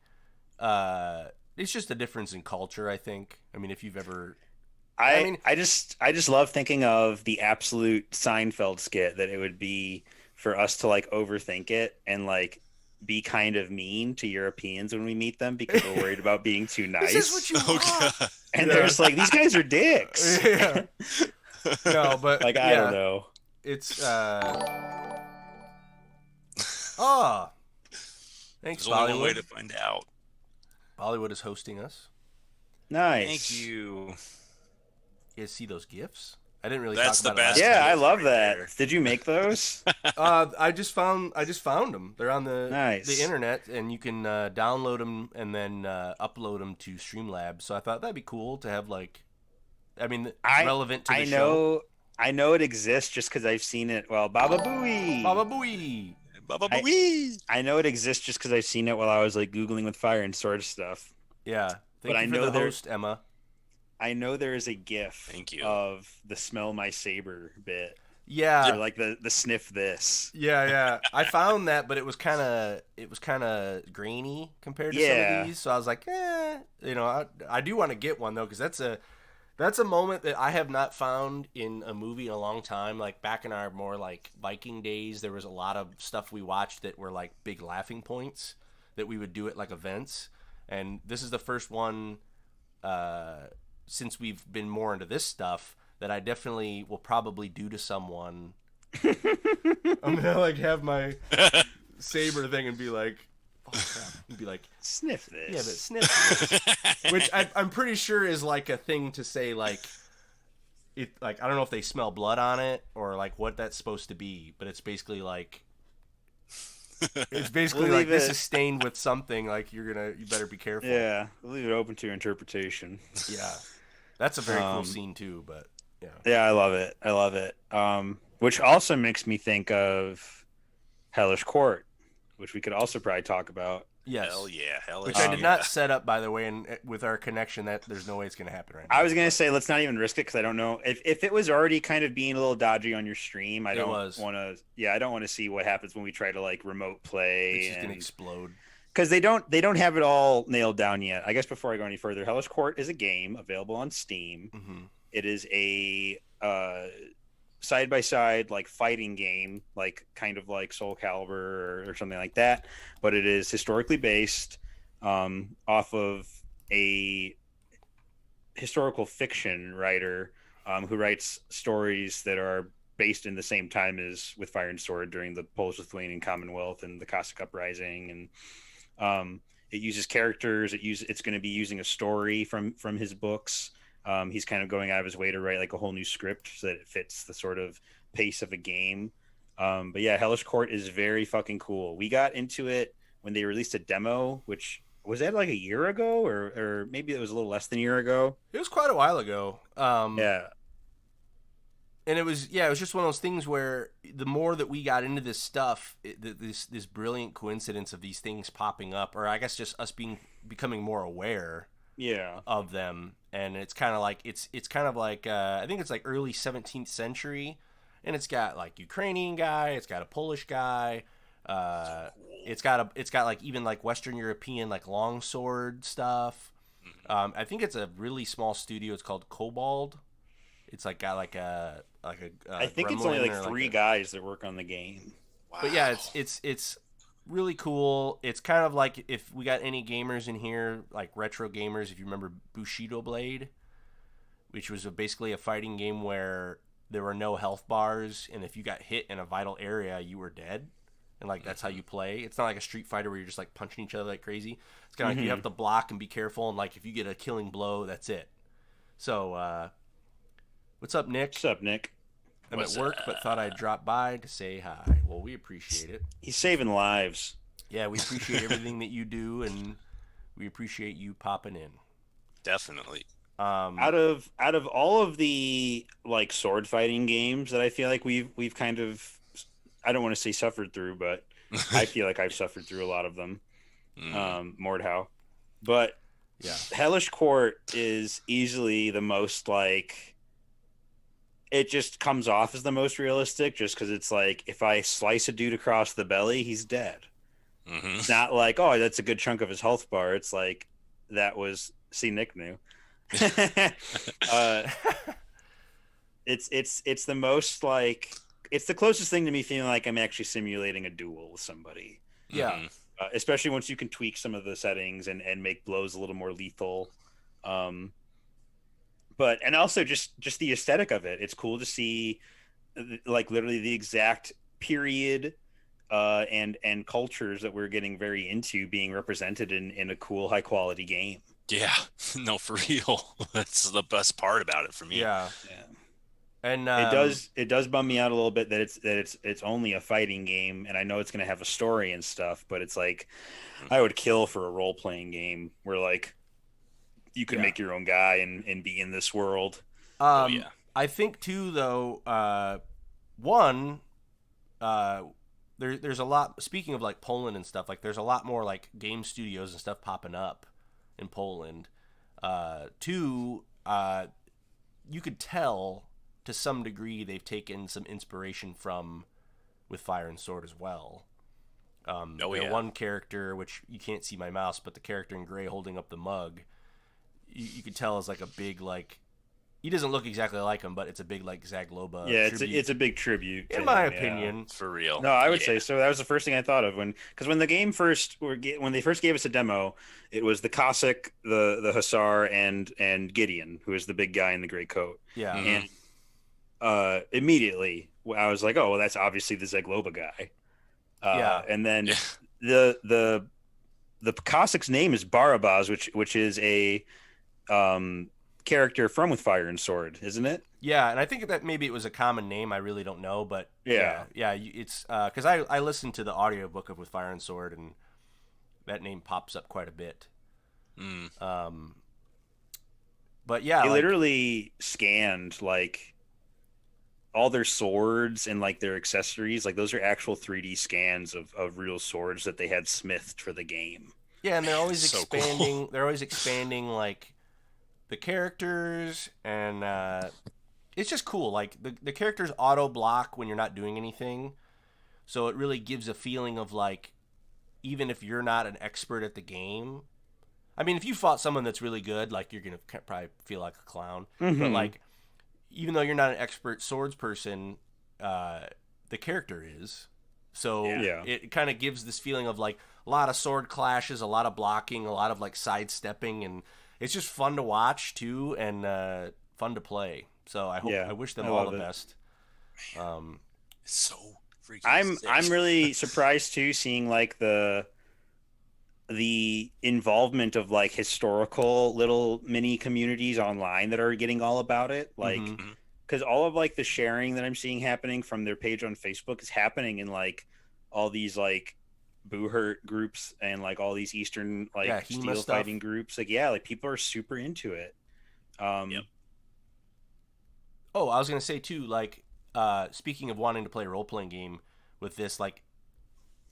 it's just a difference in culture, I think. I mean, if you've ever, I just love thinking of the absolute Seinfeld skit that it would be for us to like overthink it and like be kind of mean to Europeans when we meet them because we're worried about being too nice. This is what you want. And they're just like, these guys are dicks. Yeah. No, but like, I don't know. It's thanks, There's only Bollywood. one way to find out. Bollywood is hosting us. Nice. Thank you. You guys see those gifs? I didn't really That's talk about the it. best. Yeah, I gift love right that. there. Did you make those? I just found them. They're on the Nice. internet, and you can download them and then upload them to Streamlabs. So I thought that'd be cool to have relevant to the show. I know it exists just because I've seen it. Well, Baba Booey. Baba Booey. Baba Booey. I know it exists just because I've seen it while I was like Googling with Fire and Sword stuff. Yeah. Thank But you for the host, Emma. I know there is a GIF Thank you. of the smell my saber bit. Yeah. Or like the sniff this. Yeah. I found that, but it was kind of grainy compared to some of these. So I was like, I do want to get one though, because that's a moment that I have not found in a movie in a long time. Like back in our more like Viking days, there was a lot of stuff we watched that were like big laughing points that we would do at like events. And this is the first one since we've been more into this stuff that I definitely will probably do to someone. I'm gonna like have my saber thing and be like, oh crap, and be like, sniff this. Yeah, but sniff this. Which I'm pretty sure is like a thing to say, like, it, like, I don't know if they smell blood on it or like what that's supposed to be, but it's basically like, like this is stained with something, like you better be careful. Yeah, we'll leave it open to your interpretation. Yeah, that's a very cool scene too, but yeah, I love it. Which also makes me think of Hellish Court, which we could also probably talk about. Yes. Hell yeah. Which I did not set up, by the way, and with our connection, that there's no way it's going to happen right now. I was going to say, let's not even risk it, because I don't know. If it was already kind of being a little dodgy on your stream, I don't want to. Yeah, I don't want to see what happens when we try to like remote play. It's just going to explode. Because they don't have it all nailed down yet. I guess before I go any further, Hellish Court is a game available on Steam. Mm-hmm. It is a side by side like fighting game, like kind of like Soul Calibur or something like that, but it is historically based off of a historical fiction writer who writes stories that are based in the same time as with Fire and Sword during the Polish-Lithuanian Commonwealth and the Cossack Uprising, and it uses characters. It's going to be using a story from his books. He's kind of going out of his way to write like a whole new script so that it fits the sort of pace of a game. But yeah, Hellish Court is very fucking cool. We got into it when they released a demo, which was that like a year ago, or maybe it was a little less than a year ago. It was quite a while ago. Yeah. And it was just one of those things where the more that we got into this stuff, this brilliant coincidence of these things popping up, or I guess just us becoming more aware of them. And it's kind of like it's kind of like I think it's like early 17th century, and it's got like Ukrainian guy, it's got a Polish guy, it's got like even like Western European like longsword stuff. I think it's a really small studio. It's called Kobold. It's like got like a I think it's only like three guys that work on the game. Wow. But yeah, it's really cool. It's kind of like if we got any gamers in here, like retro gamers, if you remember Bushido Blade, which was basically a fighting game where there were no health bars, and if you got hit in a vital area, you were dead. And like that's how you play. It's not like a Street Fighter where you're just like punching each other like crazy. It's kind of like you have to block and be careful, and like if you get a killing blow, that's it. So what's up, Nick? What's up, Nick? I'm at work, but thought I'd drop by to say hi. Well, we appreciate it. He's saving lives. Yeah, we appreciate everything that you do, and we appreciate you popping in. Definitely. Out of all of the like sword fighting games that I feel like we've kind of, I don't want to say suffered through, but I feel like I've suffered through a lot of them. Mordhau, but yeah, Hellish Court is easily the most like. It just comes off as the most realistic just because it's like if I slice a dude across the belly, he's dead. It's not like, oh, that's a good chunk of his health bar. It's like that was Nick knew. It's the most like it's the closest thing to me feeling like I'm actually simulating a duel with somebody. Yeah. Especially once you can tweak some of the settings and make blows a little more lethal. But and also just the aesthetic of it. It's cool to see like literally the exact period and cultures that we're getting very into being represented in a cool high quality game. Yeah, no, for real. That's the best part about it for me. Yeah. And it does bum me out a little bit that it's only a fighting game, and I know it's going to have a story and stuff, but it's like I would kill for a role playing game where like you could make your own guy and be in this world. I think too, though. There's a lot. Speaking of like Poland and stuff, like there's a lot more like game studios and stuff popping up in Poland. Two, you could tell to some degree they've taken some inspiration from with Fire and Sword as well. One character, which you can't see my mouse, but the character in gray holding up the mug. You could tell is like a big like he doesn't look exactly like him, but it's a big like Zagloba. Yeah, it's a big tribute in my opinion. For real. No, I would say so. That was the first thing I thought of when they first gave us a demo, it was the Cossack, the Hussar, and Gideon, who is the big guy in the gray coat. Yeah, and immediately I was like, oh, well, that's obviously the Zagloba guy. And then the Cossack's name is Barabas, which is a character from With Fire and Sword, isn't it? Yeah, and I think that maybe it was a common name. I really don't know, but yeah, it's because I listened to the audiobook of With Fire and Sword, and that name pops up quite a bit. But yeah, they literally scanned like all their swords and like their accessories. Like those are actual 3D scans of real swords that they had smithed for the game. Yeah, and they're always expanding. Cool. They're always expanding like the characters, and it's just cool. Like the characters auto block when you're not doing anything, so it really gives a feeling of like, even if you're not an expert at the game. I mean, if you fought someone that's really good, like you're gonna probably feel like a clown. But like, even though you're not an expert swords person, the character is. So Yeah. it kind of gives this feeling of like a lot of sword clashes, a lot of blocking, a lot of like sidestepping, and it's just fun to watch too, and fun to play. So I wish them all the best. It's so freaking I'm sick. really surprised too, seeing like the involvement of like historical little mini communities online that are getting all about it, like Mm-hmm. because all of like the sharing that I'm seeing happening from their page on Facebook is happening in like all these like boohurt groups and like all these Eastern like Yeah, HEMA steel stuff. fighting groups. Like like people are super into it. Yep. Oh, I was gonna say too, like, speaking of wanting to play a role playing game with this, like,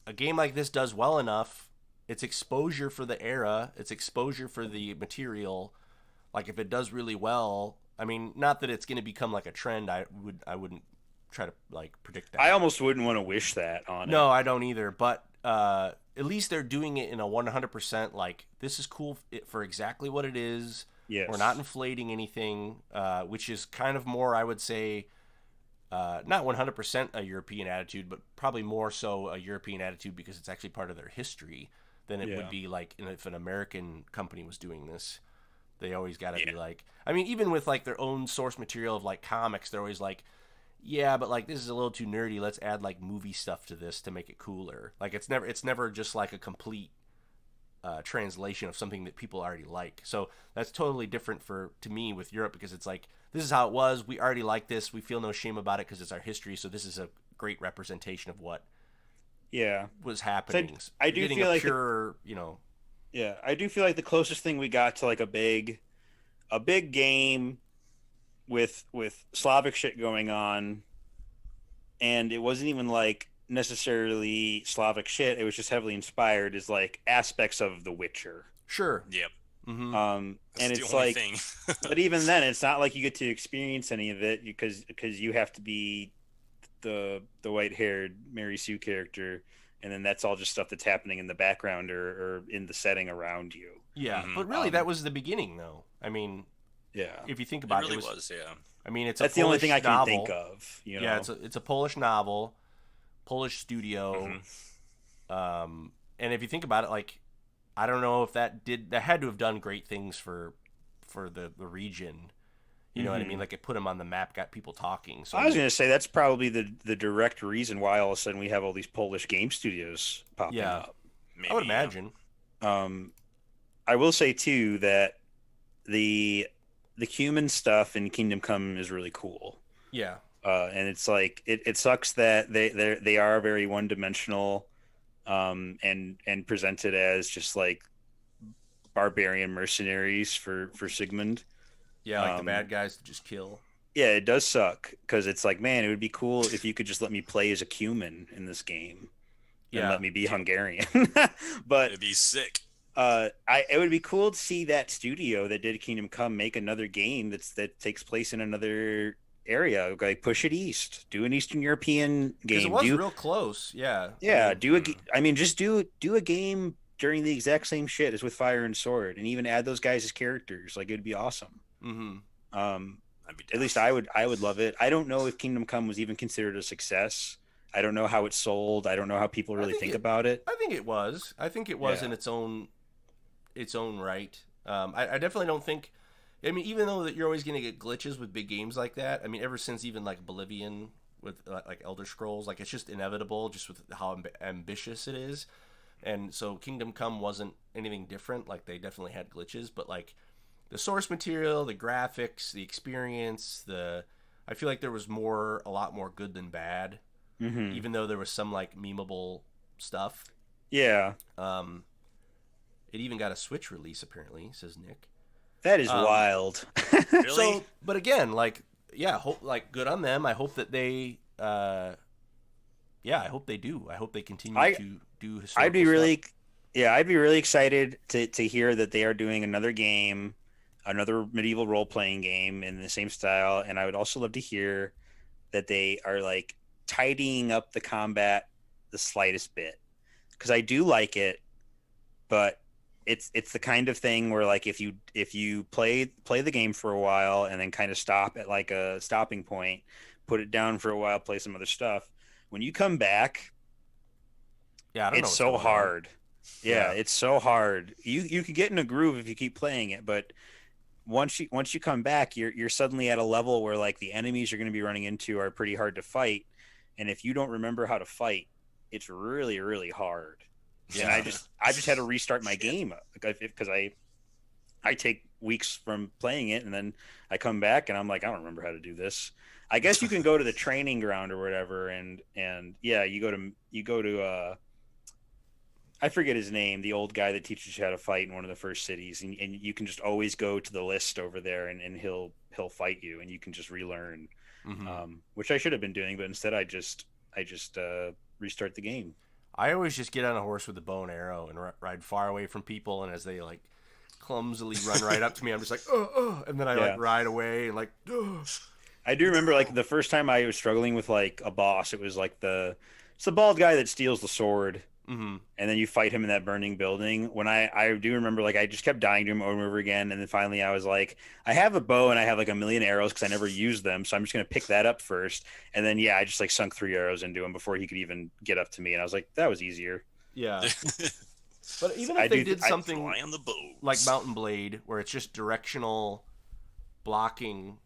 a game like this does well enough. It's exposure for the era. It's exposure for the material. Like, if it does really well, I mean, not that it's gonna become like a trend. I wouldn't try to like predict that. I almost wouldn't want to wish that on No, it. I don't either. But at least they're doing it in a 100% like this is cool for exactly what it is. Yes. We're not inflating anything, which is kind of more, I would say, not 100% a European attitude, but probably more so a European attitude because it's actually part of their history than it would be like if an American company was doing this. They always got to be like, I mean, even with like their own source material of like comics, they're always like, yeah, but like this is a little too nerdy. Let's add like movie stuff to this to make it cooler. Like it's never just like a complete translation of something that people already like. So that's totally different to me with Europe because it's like this is how it was. We already like this. We feel no shame about it because it's our history. So this is a great representation of what was happening. So I do feel like pure, I do feel like the closest thing we got to like a big game with Slavic shit going on, and it wasn't even like necessarily Slavic shit. It was just heavily inspired. Is like aspects of The Witcher. Sure. Yep. Mm-hmm. And it's like, but even then, it's not like you get to experience any of it because you have to be the white-haired Mary Sue character, and then that's all just stuff that's happening in the background or in the setting around you. Yeah, but really, that was the beginning, though. I mean, if you think about it, really was. Yeah. I mean, that's the only thing I can think of. Yeah, it's a Polish novel, Polish studio, and if you think about it, like, I don't know if that had to have done great things for the region. You know what I mean? Like it put them on the map, got people talking. So I was going to say that's probably the direct reason why all of a sudden we have all these Polish game studios popping up. Maybe, I would imagine. I will say too that the human stuff in Kingdom Come is really cool. Yeah. And it's like it sucks that they are very one dimensional, and presented as just like barbarian mercenaries for Sigmund. Yeah, like the bad guys to just kill. Yeah, it does suck because it's like, man, it would be cool if you could just let me play as a cumin in this game, and let me be Hungarian. But it'd be sick. It would be cool to see that studio that did Kingdom Come make another game that takes place in another area. Like push it east, do an Eastern European game. It was real close. Yeah. Yeah, just do a game during the exact same shit as with Fire and Sword, and even add those guys as characters. Like it'd be awesome. Mm-hmm. At least I would love it. I don't know if Kingdom Come was even considered a success. I don't know how it sold. I don't know how people really think about it. I think it was. In its own right. I definitely don't think. I mean, even though that you're always going to get glitches with big games like that. I mean, ever since even like Oblivion with like Elder Scrolls, like it's just inevitable, just with how ambitious it is. And so Kingdom Come wasn't anything different. Like they definitely had glitches, but like the source material, the graphics, the experience, I feel like there was a lot more good than bad. Mm-hmm. Even though there was some like memeable stuff. Yeah. It even got a Switch release apparently, says Nick. That is wild. Really? So, but again, like, yeah, good on them. I hope that they, I hope they do. I hope they continue to do historical I'd be stuff. really excited to hear that they are doing another game, another medieval role-playing game in the same style. And I would also love to hear that they are like tidying up the combat the slightest bit, because I do like it, but it's the kind of thing where like if you play the game for a while and then kind of stop at like a stopping point, put it down for a while, play some other stuff. When you come back, Yeah, I don't know it's what's so going on. hard. Yeah, Yeah. it's so hard. You could get in a groove if you keep playing it, but once you come back, you're suddenly at a level where like the enemies you're going to be running into are pretty hard to fight, and if you don't remember how to fight, it's really really hard. And Yeah. I just had to restart my game because I take weeks from playing it, and then I come back and I'm like, I don't remember how to do this. I guess you can go to the training ground or whatever, and yeah, you go to I forget his name, the old guy that teaches you how to fight in one of the first cities, and you can just always go to the list over there, and he'll fight you, and you can just relearn, which I should have been doing, but instead I just restart the game. I always just get on a horse with a bow and arrow and ride far away from people, and as they like clumsily run right up to me, I'm just like, and then I like ride away and like, I do remember like the first time I was struggling with like a boss, it was like it's the bald guy that steals the sword. Mm-hmm. And then you fight him in that burning building. When I do remember, like, I just kept dying to him over and over again. And then finally I was like, I have a bow and I have like a million arrows because I never used them. So I'm just going to pick that up first. And then, yeah, I just like sunk 3 arrows into him before he could even get up to me. And I was like, that was easier. Yeah. But even if they did something on the bow, like Mountain Blade, where it's just directional blocking,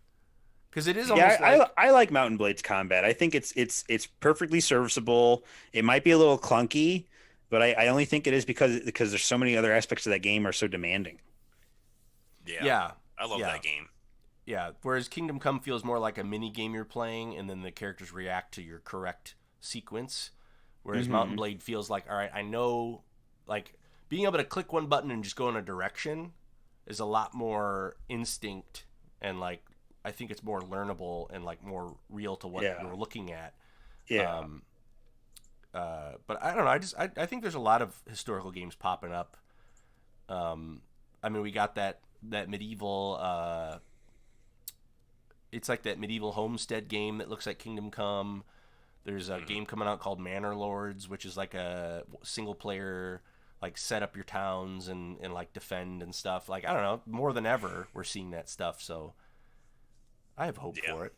because it is almost I like Mountain Blade's combat. I think it's perfectly serviceable. It might be a little clunky, but I only think it is because there's so many other aspects of that game are so demanding. Yeah. I love that game. Yeah, whereas Kingdom Come feels more like a mini game you're playing, and then the characters react to your correct sequence. Whereas Mountain Blade feels like, all right, I know, like being able to click one button and just go in a direction is a lot more instinct, and like I think it's more learnable and like more real to what you're looking at. Yeah. But I don't know. I think there's a lot of historical games popping up. I mean, we got that medieval. It's like that medieval homestead game that looks like Kingdom Come. There's a game coming out called Manor Lords, which is like a single player, like set up your towns and like defend and stuff. Like, I don't know, more than ever we're seeing that stuff. So I have hope for it.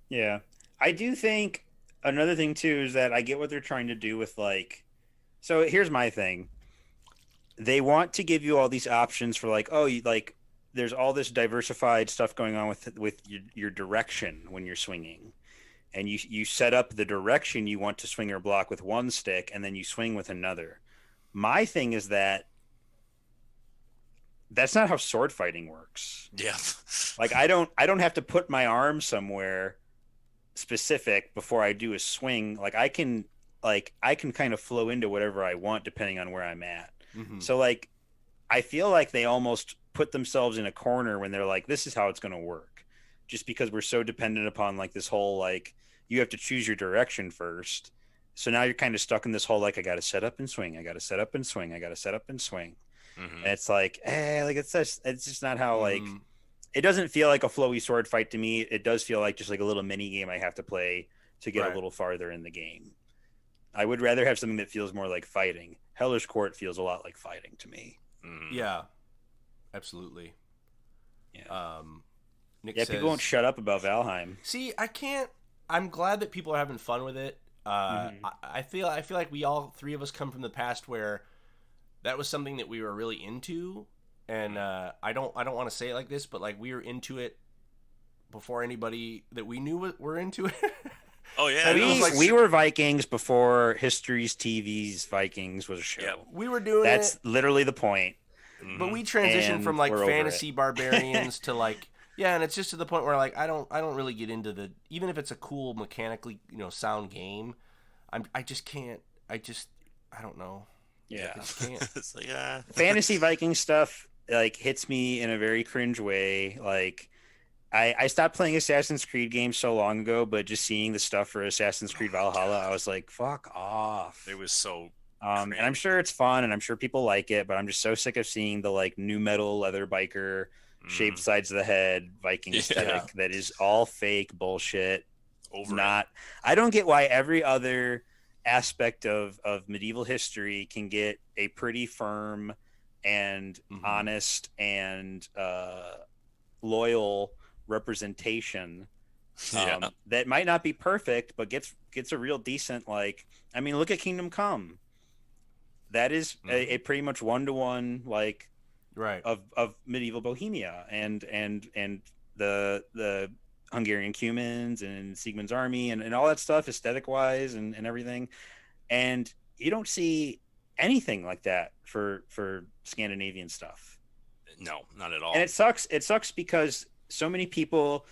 Yeah. I do think another thing too is that I get what they're trying to do with like, so here's my thing. They want to give you all these options for like, oh, you like, there's all this diversified stuff going on with your direction when you're swinging, and you set up the direction you want to swing or block with one stick, and then you swing with another. My thing is that that's not how sword fighting works. Yeah. Like I don't have to put my arm somewhere specific before I do a swing. Like I can kind of flow into whatever I want depending on where I'm at. So like I feel like they almost put themselves in a corner when they're like, this is how it's going to work, just because we're so dependent upon like this whole like you have to choose your direction first. So now you're kind of stuck in this whole like I got to set up and swing, I got to set up and swing, I got to set up and swing. And it's like, like it's just not how like it doesn't feel like a flowy sword fight to me. It does feel like just like a little mini game I have to play to get a little farther in the game. I would rather have something that feels more like fighting. Heller's Court feels a lot like fighting to me. Yeah, absolutely. Yeah. Nick says, people won't shut up about Valheim. See, I can't. I'm glad that people are having fun with it. I feel like we all three of us come from the past where that was something that we were really into, and I don't want to say it like this, but like we were into it before anybody that we knew were into it. Oh yeah, we were Vikings before History's TV's Vikings was a show. Yeah. We were doing that's literally the point. But we transitioned from like fantasy barbarians to like and it's just to the point where like I don't really get into the, even if it's a cool mechanically sound game, I just can't. I don't know. Yeah, I just can't. It's like, fantasy Viking stuff like hits me in a very cringe way. Like I stopped playing Assassin's Creed games so long ago, but just seeing the stuff for Assassin's Creed Valhalla, I was like, fuck off. It was so and I'm sure it's fun and I'm sure people like it, but I'm just so sick of seeing the like new metal leather biker shaved sides of the head Viking aesthetic that is all fake bullshit. I don't get why every other aspect of medieval history can get a pretty firm and honest and loyal representation that might not be perfect, but gets a real decent, like, I mean, look at Kingdom Come. That is a pretty much 1-to-1 like of medieval Bohemia and the Hungarian Cumans and Siegmund's army and all that stuff, aesthetic wise and everything. And you don't see anything like that for Scandinavian stuff. No, not at all. And it sucks because so many people,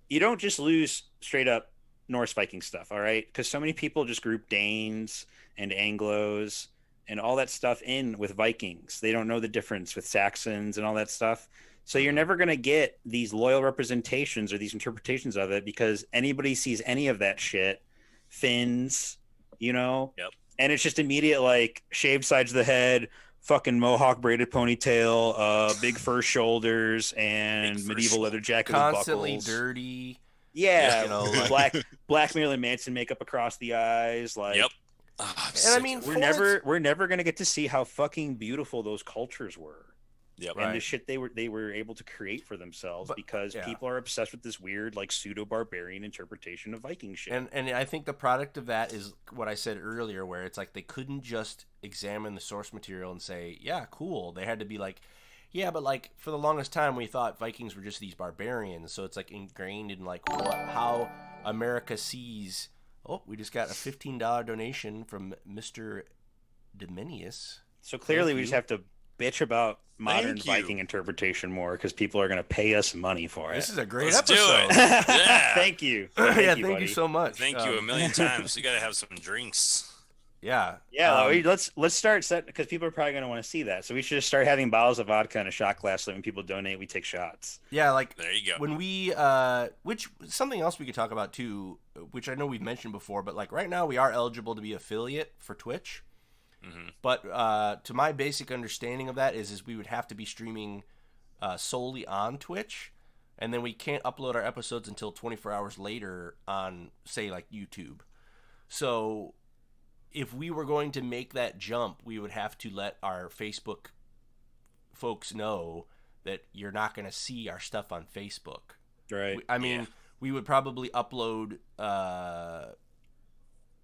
you don't just lose straight up Norse Viking stuff, all right? Because so many people just group Danes and Anglos and all that stuff in with Vikings. They don't know the difference with Saxons and all that stuff. So you're never going to get these loyal representations or these interpretations of it because anybody sees any of that shit, Finns, you know? Yep. And it's just immediate, like, shaved sides of the head, fucking mohawk braided ponytail, big fur shoulders, and medieval leather jacket constantly with buckles. Dirty. Yeah, you know, like... black Marilyn Manson makeup across the eyes, like. Yep. And I mean, we're never gonna get to see how fucking beautiful those cultures were. Yep. And the shit they were able to create for themselves because people are obsessed with this weird, like, pseudo barbarian interpretation of Viking shit. And I think the product of that is what I said earlier, where it's like they couldn't just examine the source material and say, yeah, cool. They had to be like, yeah, but like for the longest time we thought Vikings were just these barbarians. So it's like ingrained in like how America sees. Oh, we just got a $15 donation from Mr. Dominius. So clearly we just have to bitch about modern Viking interpretation more because people are going to pay us money for it. This is a great episode. Do it. Yeah. Thank you. Thank you so much. Thank you a million times. You got to have some drinks. Yeah. Let's start set because people are probably going to want to see that. So we should just start having bottles of vodka in a shot glass so when people donate, we take shots. Yeah, like there you go. When we which something else we could talk about too, which I know we've mentioned before, but like right now we are eligible to be affiliate for Twitch. Mm-hmm. But to my basic understanding of that is we would have to be streaming solely on Twitch, and then we can't upload our episodes until 24 hours later on, say, like YouTube. So if we were going to make that jump, we would have to let our Facebook folks know that you're not going to see our stuff on Facebook. Right. I mean, we would probably upload the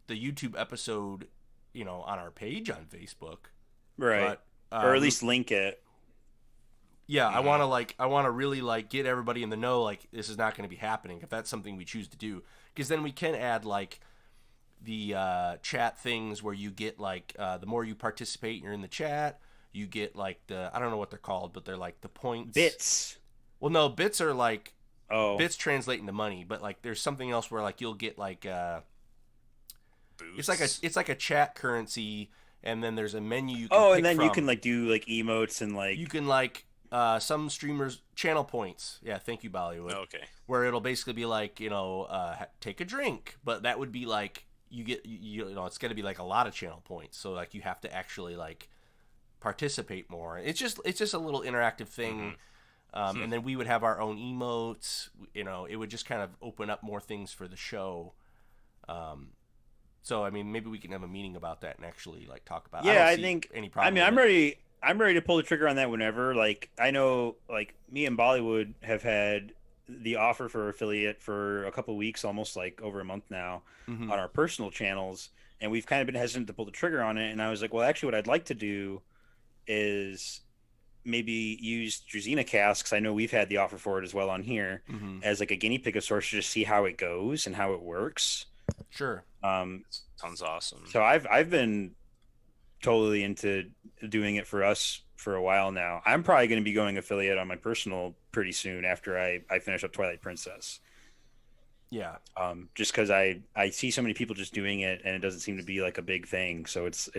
YouTube episode, you know, on our page on Facebook. Right. But, or at least link it. Yeah, I want to really like get everybody in the know, like this is not going to be happening if that's something we choose to do, because then we can add like the chat things where you get like the more you participate, you're in the chat, you get like the, I don't know what they're called, but they're like the points. Bits. Well, no, bits are like bits translate into money, but like there's something else where like you'll get like it's like a chat currency, and then there's a menu you can pick and then from. you can like do like emotes and like you can like some streamers channel points. Yeah, thank you, Bollywood. Okay. Where it'll basically be like, you know, take a drink, but that would be like you get you know, it's going to be like a lot of channel points, so like you have to actually like participate more. It's just a little interactive thing. Mm-hmm. And then we would have our own emotes. You know, it would just kind of open up more things for the show. So I mean, maybe we can have a meeting about that and actually like talk about. Yeah, I think don't see any problem. I mean, I'm ready to pull the trigger on that whenever. Like, I know, like me and Bollywood have had the offer for affiliate for a couple of weeks, almost like over a month now, on our personal channels, and we've kind of been hesitant to pull the trigger on it. And I was like, well, actually, what I'd like to do is maybe use Druzhinacast, because I know we've had the offer for it as well on here, as like a guinea pig of sorts to just see how it goes and how it works. Sure. Sounds awesome. So I've been totally into doing it for us for a while now. I'm probably going to be going affiliate on my personal pretty soon after I finish up Twilight Princess. Yeah. Just because I see so many people just doing it, and it doesn't seem to be like a big thing. So it's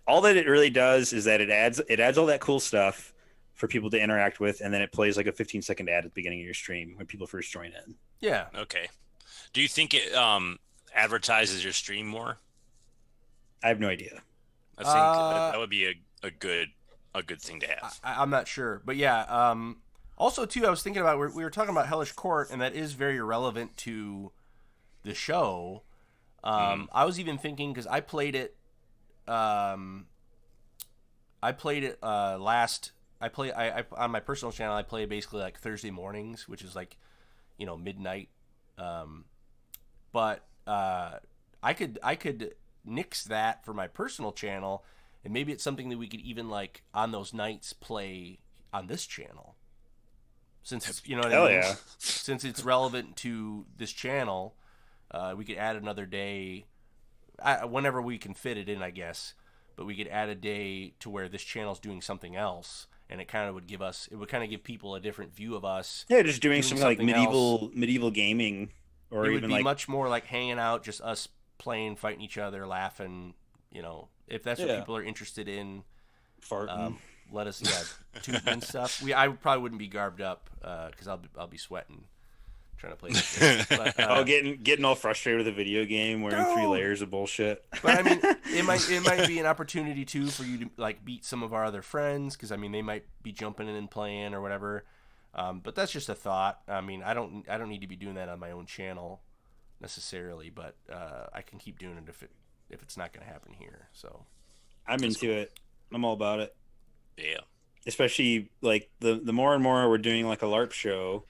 all that it really does is that it adds all that cool stuff for people to interact with, and then it plays like a 15-second ad at the beginning of your stream when people first join in. Yeah. Okay. Do you think it advertises your stream more? I have no idea. I think that would be a good thing to have. I'm not sure, but yeah. Also, too, I was thinking about we were talking about Hellish Court, and that is very relevant to the show. I was even thinking, because I played it I played it last. I on my personal channel. I play basically like Thursday mornings, which is like, midnight. But I could nix that for my personal channel, and maybe it's something that we could even like on those nights play on this channel. Since it's, you know what I mean? Yeah. Since it's relevant to this channel, we could add another day, whenever we can fit it in, I guess. But we could add a day to where this channel's doing something else, and it kind of would give people a different view of us. Yeah, just doing something like else. medieval gaming, or it even would be like much more like hanging out, just us playing, fighting each other, laughing. If that's what people are interested in. farting. Let us, tooting and stuff. I probably wouldn't be garbed up because I'll be sweating trying to play this game. But, getting all frustrated with a video game, wearing 3 layers of bullshit. But I mean, it might be an opportunity too for you to like beat some of our other friends, because I mean they might be jumping in and playing or whatever. But that's just a thought. I mean, I don't need to be doing that on my own channel necessarily, but I can keep doing it if it's not going to happen here. So I'm into it. I'm all about it. Yeah. Especially like the more and more we're doing like a LARP show,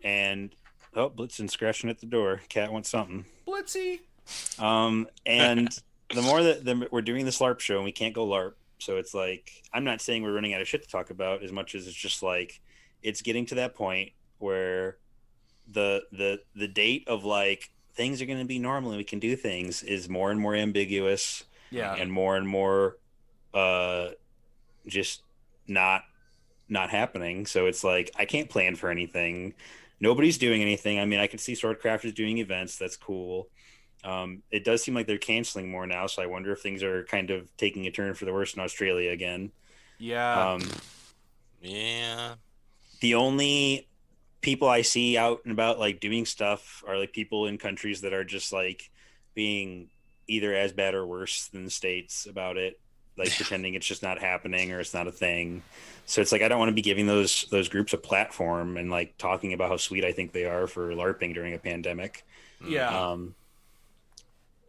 and Blitzen scratching at the door. Cat wants something. Blitzy. And the more that we're doing this LARP show and we can't go LARP, so it's like, I'm not saying we're running out of shit to talk about as much as it's just like it's getting to that point where the date of like things are going to be normal and we can do things is more and more ambiguous. Yeah. And more just not happening. So it's like I can't plan for anything. Nobody's doing anything. I mean, I can see Swordcrafters doing events. That's cool. It does seem like they're canceling more now, so I wonder if things are kind of taking a turn for the worse in Australia again. Yeah. Yeah. The only people I see out and about like doing stuff are like people in countries that are just like being either as bad or worse than the States about it, like pretending it's just not happening or it's not a thing. So it's like I don't want to be giving those groups a platform and like talking about how sweet I think they are for LARPing during a pandemic. Yeah.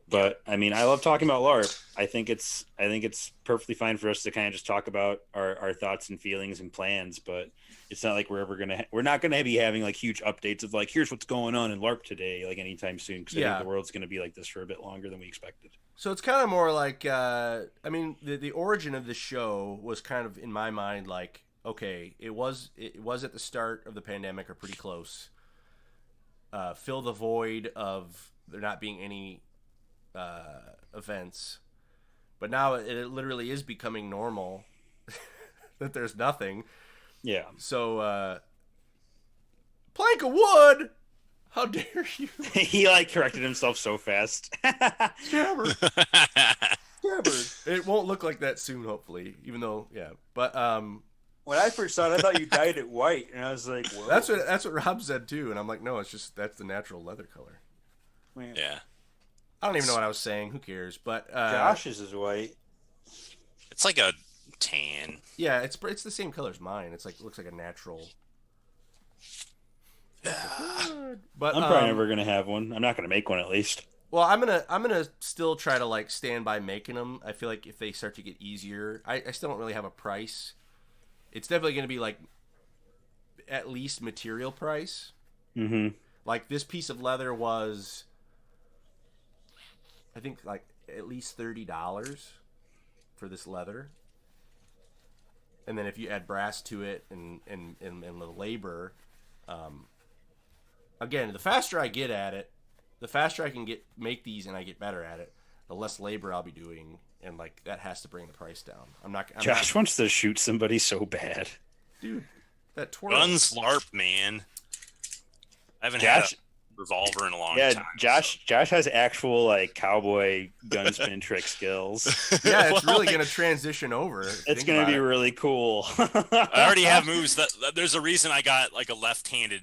But I mean, I love talking about LARP. I think it's perfectly fine for us to kind of just talk about our thoughts and feelings and plans. But it's not like we're not gonna be having like huge updates of like, here's what's going on in LARP today, like anytime soon. Because I think the world's gonna be like this for a bit longer than we expected. So it's kind of more like, I mean, the origin of the show was kind of in my mind like, okay, it was at the start of the pandemic or pretty close. Fill the void of there not being any events, but now it literally is becoming normal that there's nothing. Yeah. So plank of wood. How dare you? He like corrected himself so fast. Scabbard. It won't look like that soon, hopefully. Even though, yeah. But when I first saw it, I thought you dyed it white, and I was like, whoa. That's what Rob said too, and I'm like, no, it's just that's the natural leather color. Man. Yeah. I don't even know what I was saying. Who cares? But Josh's is white. It's like a tan. Yeah, it's the same color as mine. It's like looks like a natural. But I'm probably never gonna have one. I'm not gonna make one at least. Well, I'm gonna still try to like stand by making them. I feel like if they start to get easier, I still don't really have a price. It's definitely gonna be like at least material price. Mm-hmm. Like this piece of leather was, I think, like at least $30 for this leather. And then if you add brass to it and the labor, again, the faster I get at it, the faster I can make these and I get better at it, the less labor I'll be doing, and like that has to bring the price down. Josh wants to shoot somebody so bad, dude. That twirl. Guns LARP, man. I haven't had a revolver in a long time. Josh has actual like cowboy gun spin trick skills. Yeah, it's really gonna transition over. It's gonna be really cool. I already have moves. There's a reason I got like a left-handed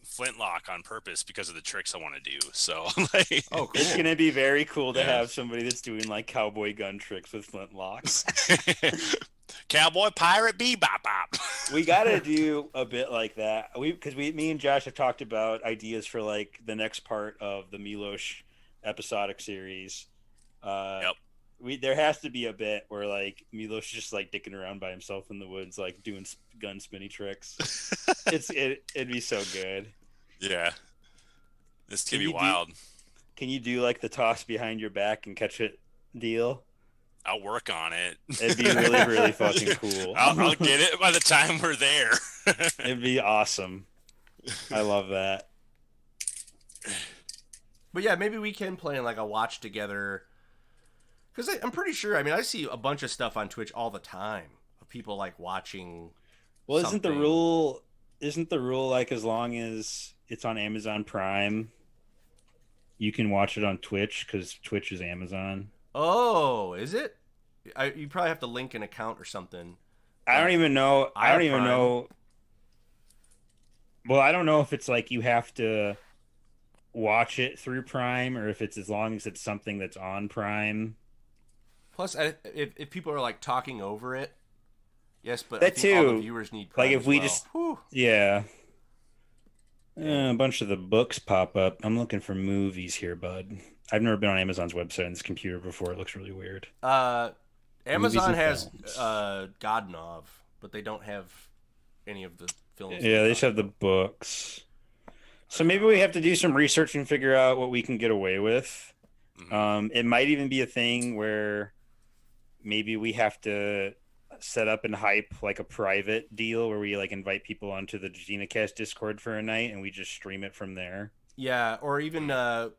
flintlock on purpose because of the tricks I want to do. So, like, oh, cool. It's gonna be very cool to have somebody that's doing like cowboy gun tricks with flintlocks. Cowboy pirate bebop bop. We gotta do a bit like that. Me and Josh have talked about ideas for like the next part of the Milos episodic series. Yep. there has to be a bit where like Milo's just like dicking around by himself in the woods, like doing gun spinny tricks. It'd be so good. Yeah, this could be you wild. Can you do like the toss behind your back and catch it deal? I'll work on it. It'd be really, really fucking cool. I'll get it by the time we're there. It'd be awesome. I love that. But yeah, maybe we can plan like a watch together. Because I'm pretty sure, I mean, I see a bunch of stuff on Twitch all the time of people like watching. Well, something. isn't the rule like as long as it's on Amazon Prime, you can watch it on Twitch because Twitch is Amazon? Oh, is it? You probably have to link an account or something. I don't even know. I don't even Prime. know. Well, I don't know if it's like you have to watch it through Prime or if it's as long as it's something that's on Prime. Plus, if people are like talking over it, yes, but That I think all too. the viewers need Prime Like if as we well. just, Whew. yeah. A bunch of the books pop up. I'm looking for movies here, bud. I've never been on Amazon's website on this computer before. It looks really weird. Amazon has films. Godnov, but they don't have any of the films. Yeah, they just have the books. So maybe we have to do some research and figure out what we can get away with. It might even be a thing where maybe we have to set up and hype like a private deal where we like invite people onto the DruzhinaCast Discord for a night and we just stream it from there. Yeah, or even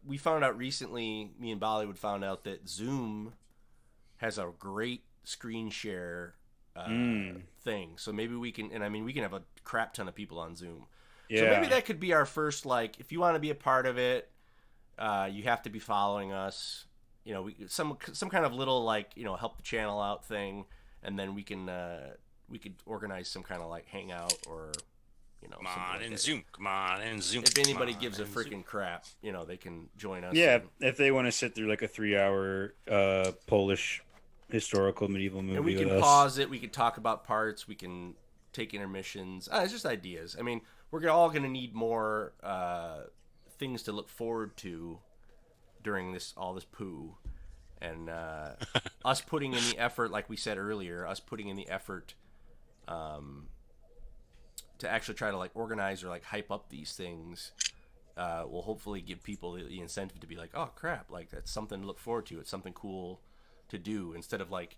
we found out recently, me and Bollywood found out that Zoom has a great screen share thing. So maybe we can, and I mean, we can have a crap ton of people on Zoom. Yeah. So maybe that could be our first, like, if you want to be a part of it, you have to be following us. You know, some kind of little, like, you know, help the channel out thing, and then we could organize some kind of like hangout or, you know, Come on like and that. Zoom. Come on and Zoom. If anybody gives a freaking crap, you know, they can join us. Yeah, if they want to sit through like a 3-hour Polish historical medieval movie and we can with us. pause it. We can talk about parts. We can take intermissions. It's just ideas. I mean, we're all going to need more things to look forward to during all this poo. And us putting in the effort, like we said earlier, us putting in the effort to actually try to like organize or like hype up these things will hopefully give people the incentive to be like, oh crap, like that's something to look forward to. It's something cool to do, instead of like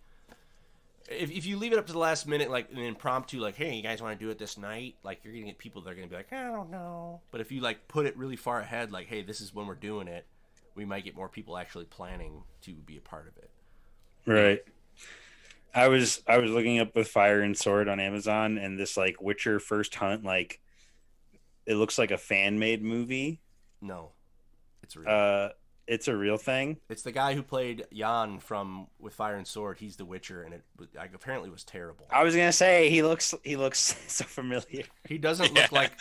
if you leave it up to the last minute, like an impromptu, like, hey, you guys want to do it this night? Like, you're gonna get people that are gonna be like, I don't know. But if you like put it really far ahead, like, hey, this is when we're doing it, we might get more people actually planning to be a part of it. Right. I was looking up with Fire and Sword on Amazon, and this like Witcher First Hunt, like it looks like a fan made movie. No, it's real. It's a real thing. It's the guy who played Jan from with Fire and Sword. He's the Witcher, and it apparently was terrible. I was gonna say he looks so familiar. He doesn't look like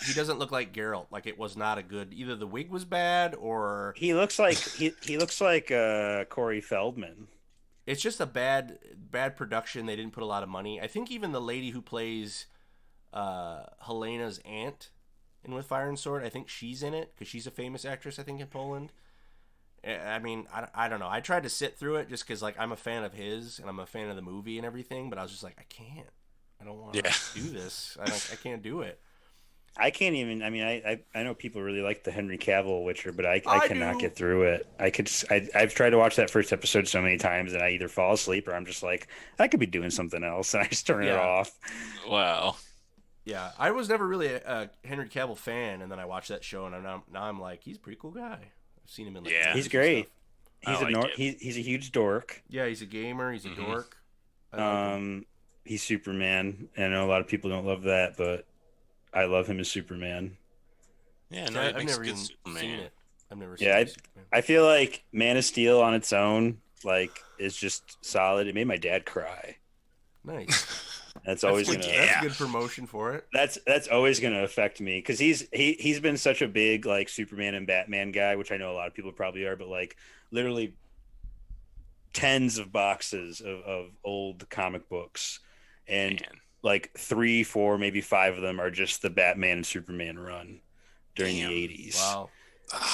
Geralt. Like, it was not a good. Either the wig was bad, or He looks like he looks like Corey Feldman. it's just a bad production. They didn't put a lot of money. I think even the lady who plays Helena's aunt in With Fire and Sword, I think she's in it because she's a famous actress, I think, in Poland. I mean, I don't know. I tried to sit through it just because, like, I'm a fan of his and I'm a fan of the movie and everything, but I was just like, I can't. I don't want to do this. I can't do it. I can't even. I mean, I know people really like the Henry Cavill Witcher, but I cannot get through it. I've tried to watch that first episode so many times, and I either fall asleep or I'm just like, I could be doing something else, and I just turn it off. Wow. Yeah, I was never really a Henry Cavill fan, and then I watched that show, and now I'm like, he's a pretty cool guy. I've seen him in like Yeah. He's great. stuff. He's a huge dork. Yeah, he's a gamer. He's a dork. He's Superman, and I know a lot of people don't love that, but I love him as Superman. Yeah, no, I've makes never a even good Superman. seen it. I've never seen Yeah, Superman. I feel like Man of Steel on its own, like, is just solid. It made my dad cry. Nice. That's always good, gonna. That's good promotion for it. That's always gonna affect me because he's been such a big like Superman and Batman guy, which I know a lot of people probably are, but like literally tens of boxes of old comic books, and like 3, 4, maybe 5 of them are just the Batman and Superman run during the 80s. Wow.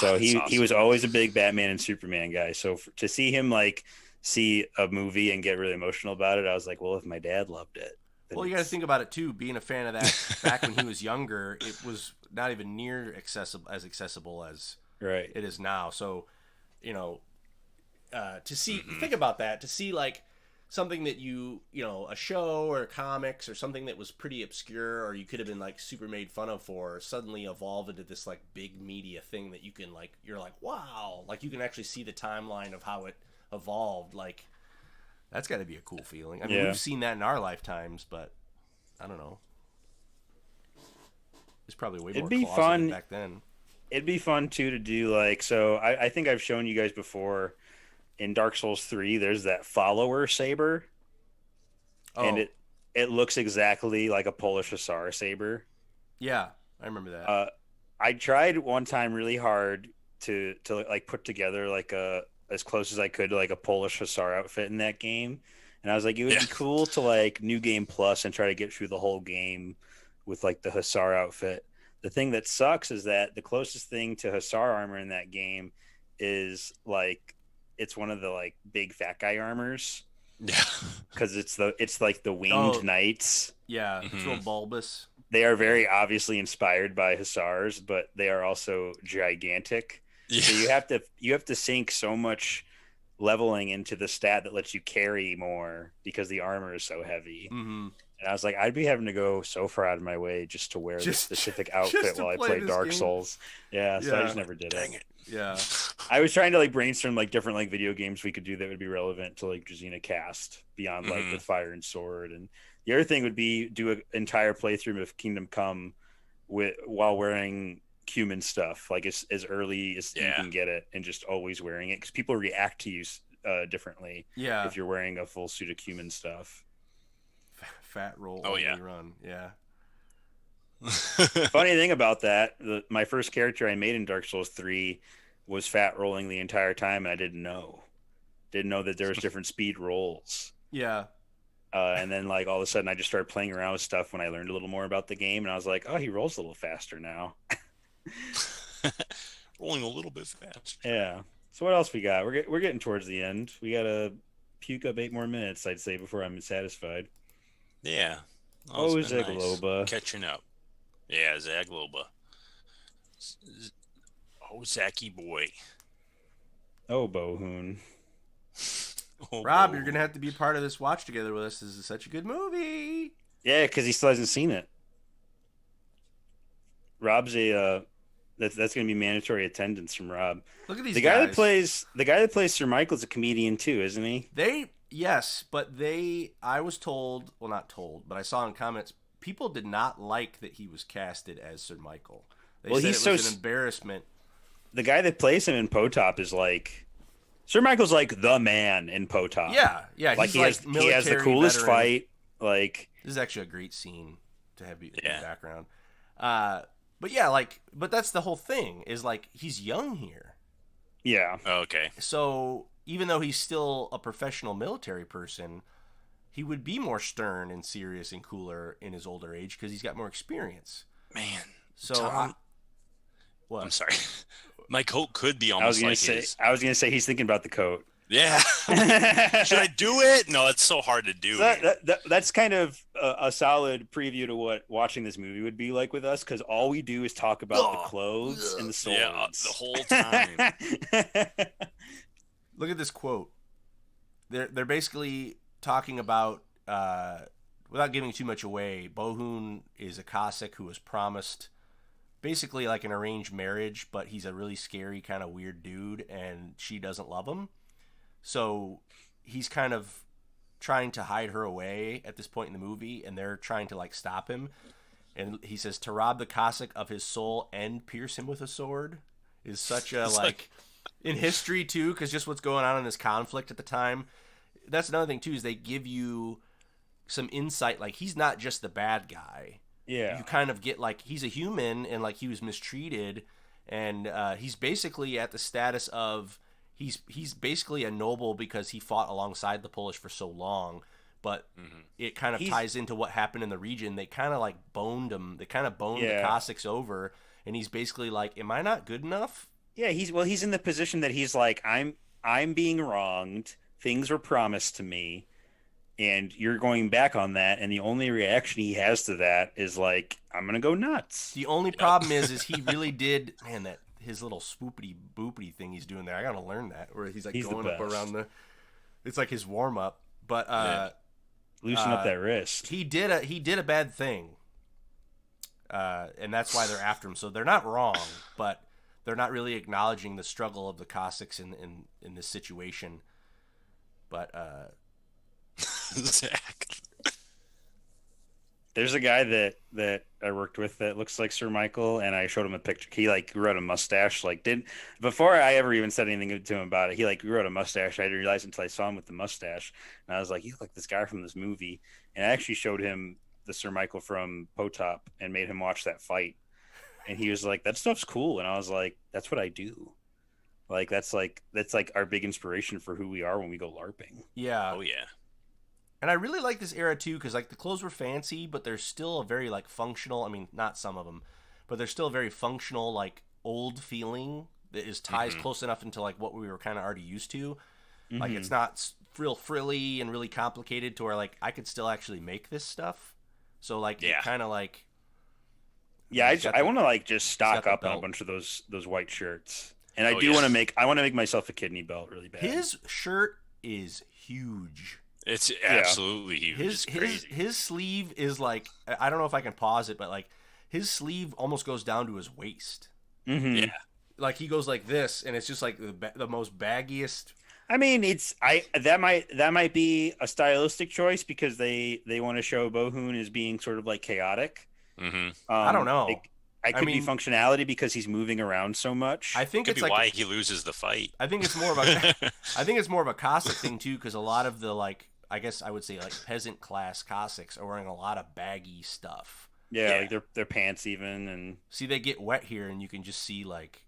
So he awesome. was always a big Batman and Superman guy. So to see him like see a movie and get really emotional about it. I was like, well, if my dad loved it, then Well, you got to think about it too. Being a fan of that back when he was younger, it was not even near accessible as right. it is now. So, you know, to see, think about that. To see like something that a show or comics or something that was pretty obscure or you could have been like super made fun of for suddenly evolve into this like big media thing that you can like, you're like, wow, like you can actually see the timeline of how it evolved. Like that's got to be a cool feeling. I mean, we've seen that in our lifetimes, but I don't know. It's probably way more closeted back then. It'd be fun too to do like, so I think I've shown you guys before in Dark Souls 3, there's that follower saber. Oh. And it looks exactly like a Polish Hussar saber. Yeah, I remember that. I tried one time really hard to like put together like as close as I could to like a Polish Hussar outfit in that game. And I was like, it would be cool to like New Game Plus and try to get through the whole game with like the Hussar outfit. The thing that sucks is that the closest thing to Hussar armor in that game is like, it's one of the like big fat guy armors. Yeah. Because it's like the winged knights. Yeah, it's real bulbous. They are very obviously inspired by Hussars, but they are also gigantic. Yeah. So you have to sink so much leveling into the stat that lets you carry more because the armor is so heavy. Mm-hmm. And I was like, I'd be having to go so far out of my way just to wear this specific outfit while I play Dark Souls. Yeah, so I just never did it. Yeah. I was trying to like brainstorm like different like video games we could do that would be relevant to like Druzhinacast beyond like with Fire and Sword. And the other thing would be do an entire playthrough of Kingdom Come while wearing cumin stuff, like as early as you can get it, and just always wearing it because people react to you differently. Yeah. If you're wearing a full suit of cumin stuff. Fat roll. Run. Yeah. Funny thing about that, my first character I made in Dark Souls 3 was fat rolling the entire time, and I didn't know that there was different speed rolls. Yeah. And then like all of a sudden I just started playing around with stuff when I learned a little more about the game, and I was like, oh, he rolls a little faster now. Rolling a little bit faster. Yeah. So what else we got? We're getting towards the end. We gotta puke up 8 more minutes, I'd say, before I'm satisfied. Yeah. Oh, Zagłoba. Nice. Catching up. Yeah, Zagłoba. Oh, Zacky boy. Oh, Bohoon. Rob, you're gonna have to be part of this watch together with us. This is such a good movie. Yeah, because he still hasn't seen it. Rob's that's gonna be mandatory attendance from Rob. Look at these the guy that plays Sir Michael's a comedian too, isn't he? Yes, but I was told, well, not told, but I saw in comments, people did not like that he was casted as Sir Michael. They said it was an embarrassment. The guy that plays him in Potop is like, Sir Michael's like the man in Potop. Yeah. Like he has the coolest fight. Like this is actually a great scene to have in the background. But that's the whole thing is like he's young here. Yeah. Oh, okay. So even though he's still a professional military person, he would be more stern and serious and cooler in his older age because he's got more experience. Man. So Tom, what? I'm sorry. My coat could be almost like his. I was gonna say he's thinking about the coat. Yeah. Should I do it? No, it's so hard to do. That's kind of a solid preview to what watching this movie would be like with us, because all we do is talk about the clothes and the swords. Yeah, the whole time. Look at this quote. They're basically talking about, without giving too much away, Bohoon is a Cossack who was promised basically like an arranged marriage, but he's a really scary kind of weird dude, and she doesn't love him. So he's kind of trying to hide her away at this point in the movie, and they're trying to like stop him. And he says to rob the Cossack of his soul and pierce him with a sword is such a like in history too, because just what's going on in this conflict at the time. That's another thing too, is they give you some insight. Like he's not just the bad guy. Yeah, you kind of get like he's a human and like he was mistreated, and he's basically at the status of he's basically a noble because he fought alongside the Polish for so long. But it kind of ties into what happened in the region. They kind of like boned him. They kind of boned the Cossacks over, and he's basically like, "Am I not good enough?" Yeah, he's in the position that he's like, I'm being wronged. things were promised to me, and you're going back on that, and the only reaction he has to that is like, I'm gonna go nuts. The only problem is he really did, man, that his little swoopity boopity thing he's doing there. I gotta learn that, where he's like going up around it's like his warm up. But loosen up that wrist. He did a bad thing, and that's why they're after him. So they're not wrong, but they're not really acknowledging the struggle of the Cossacks in this situation. But Zach. There's a guy that I worked with that looks like Sir Michael, and I showed him a picture. He like grew out a mustache. Before I ever even said anything to him about it, he like grew out a mustache. I didn't realize until I saw him with the mustache, and I was like, you look like this guy from this movie. And I actually showed him the Sir Michael from Potop and made him watch that fight, and he was like, that stuff's cool. And I was like, that's what I do. That's our big inspiration for who we are when we go LARPing. Yeah. Oh yeah. And I really like this era too, because like the clothes were fancy, but they're still a very like functional. I mean, not some of them, but they're still a very functional, like old feeling that ties close enough into like what we were kind of already used to. Mm-hmm. Like it's not real frilly and really complicated to where like I could still actually make this stuff. So like kind of like I want to like just stock up on a bunch of those white shirts, and I want to make myself a kidney belt really bad. His shirt is huge. It's absolutely huge. His sleeve is like, I don't know if I can pause it, but like his sleeve almost goes down to his waist. Mm-hmm. Yeah, like he goes like this, and it's just like the most baggiest. I mean, that might be a stylistic choice because they want to show Bohun as being sort of like chaotic. Mm-hmm. I don't know. It could be functionality because he's moving around so much. I think it's like why he loses the fight. I think it's more of a Cossack thing too, because a lot of the like, I guess I would say like peasant class Cossacks are wearing a lot of baggy stuff. Yeah, like their pants even, and see they get wet here, and you can just see like,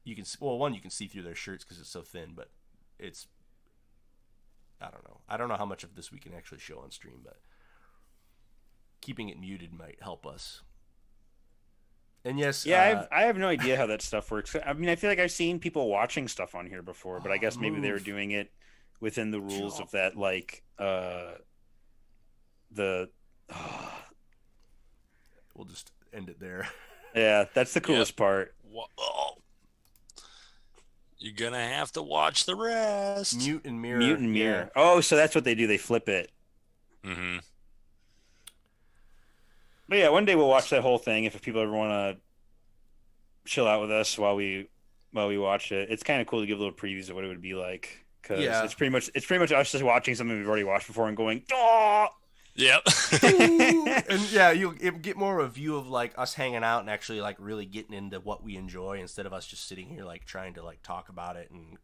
you can see through their shirts because it's so thin, but it's, I don't know how much of this we can actually show on stream, but keeping it muted might help us. And yes, I have no idea how that stuff works. I mean, I feel like I've seen people watching stuff on here before, but I guess maybe they were doing it within the rules of that, like we'll just end it there. Yeah, that's the coolest part. Whoa. You're gonna have to watch the rest. Mute and mirror. Yeah. Oh, so that's what they do. They flip it. Mm-hmm. But yeah, one day we'll watch that whole thing if people ever want to chill out with us while we watch it. It's kind of cool to give little previews of what it would be like, because it's pretty much us just watching something we've already watched before and going, "Oh." Yep. And yeah, you'll get more of a view of like us hanging out and actually like really getting into what we enjoy instead of us just sitting here like trying to like talk about it and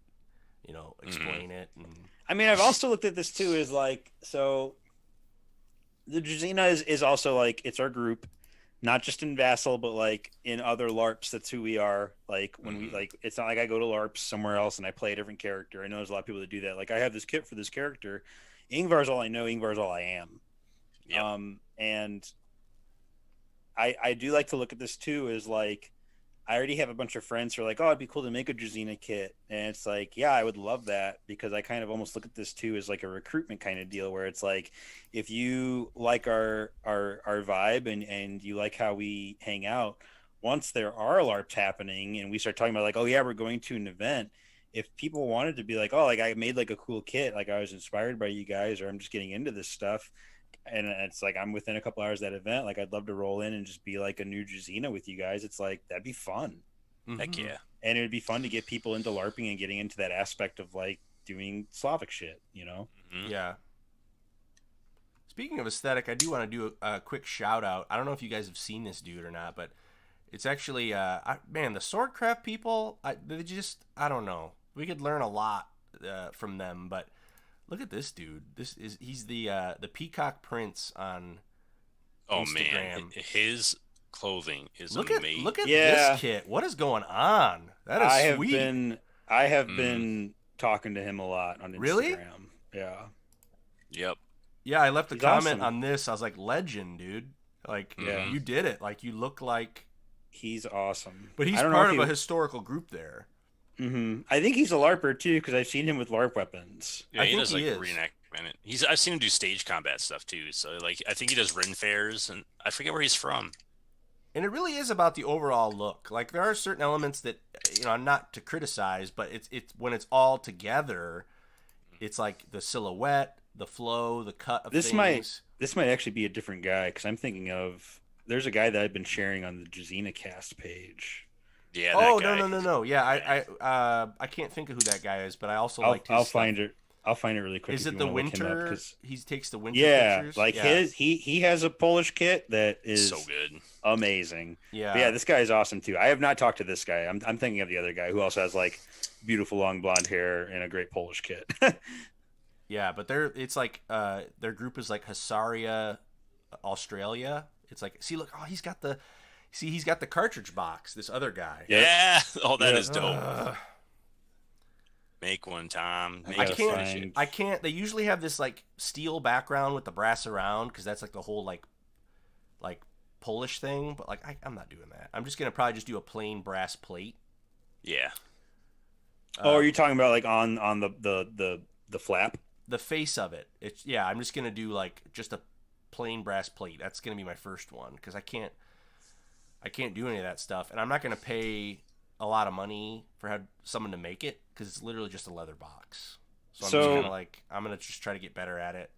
explain it. And I mean, I've also looked at this too as like, so the Druzhina is also like, it's our group, not just in Vassal, but like in other LARPs. That's who we are. Like when we like, it's not like I go to LARPs somewhere else and I play a different character. I know there's a lot of people that do that. Like I have this kit for this character. Ingvar's all I know. Ingvar's all I am. Yep. And I do like to look at this too as like, I already have a bunch of friends who are like, oh, it'd be cool to make a Druzhina kit. And it's like, yeah, I would love that, because I kind of almost look at this too as like a recruitment kind of deal, where it's like, if you like our vibe and you like how we hang out, once there are LARPs happening and we start talking about like, oh yeah, we're going to an event, if people wanted to be like, oh, like I made like a cool kit, like I was inspired by you guys, or I'm just getting into this stuff, and it's like I'm within a couple hours of that event, like I'd love to roll in and just be like a new Druzhina with you guys. It's like, that'd be fun. Heck yeah. And it would be fun to get people into LARPing and getting into that aspect of like doing Slavic shit, you know? Mm-hmm. Yeah. Speaking of aesthetic, I do want to do a quick shout out. I don't know if you guys have seen this dude or not, but it's actually, man, the Swordcraft people, they just, I don't know. We could learn a lot from them, but look at this dude. He's the Peacock Prince on Instagram. Man, his clothing is amazing. Look at this kit. What is going on? That is sweet. I have been talking to him a lot on Instagram. Really? Yeah. Yep. Yeah, I left a comment on this. I was like, legend, dude. Like, you did it. Like, you look like... He's awesome. But he's part of a historical group there. I think he's a LARPer too because I've seen him with LARP weapons. Yeah, I he think does he like is. reenactment. I've seen him do stage combat stuff too. So like I think he does Ren fairs, and I forget where he's from. And it really is about the overall look. Like there are certain elements that not to criticize, but it's when it's all together, it's like the silhouette, the flow, the cut of This things. might actually be a different guy because I'm thinking of there's a guy that I've been sharing on the DruzhinaCast page. Yeah. Oh, that guy. no. Yeah, I can't think of who that guy is, but I also liked his I'll stuff. find it. I'll find it really quick. Is if it you the want to look him up, winter? 'cause- He takes the winter yeah, pictures. like Yeah. he has a Polish kit that is So good. amazing. Yeah. But yeah, this guy is awesome too. I have not talked to this guy. I'm thinking of the other guy who also has like beautiful long blonde hair and a great Polish kit. Yeah, but it's like their group is like Hasaria, Australia. It's like he's got the cartridge box. This other guy. Yeah. Oh, that Yeah. is dope. Make one, Tom. I Make I gotta it. can't. Finish find- it. I can't. They usually have this like steel background with the brass around because that's like the whole like Polish thing. But like I'm not doing that. I'm just gonna probably just do a plain brass plate. Yeah. Oh, are you talking about like on the flap? The face of it? I'm just gonna do like just a plain brass plate. That's gonna be my first one because I can't do any of that stuff, and I'm not gonna pay a lot of money for someone to make it because it's literally just a leather box. So I'm just kind of like I'm gonna just try to get better at it.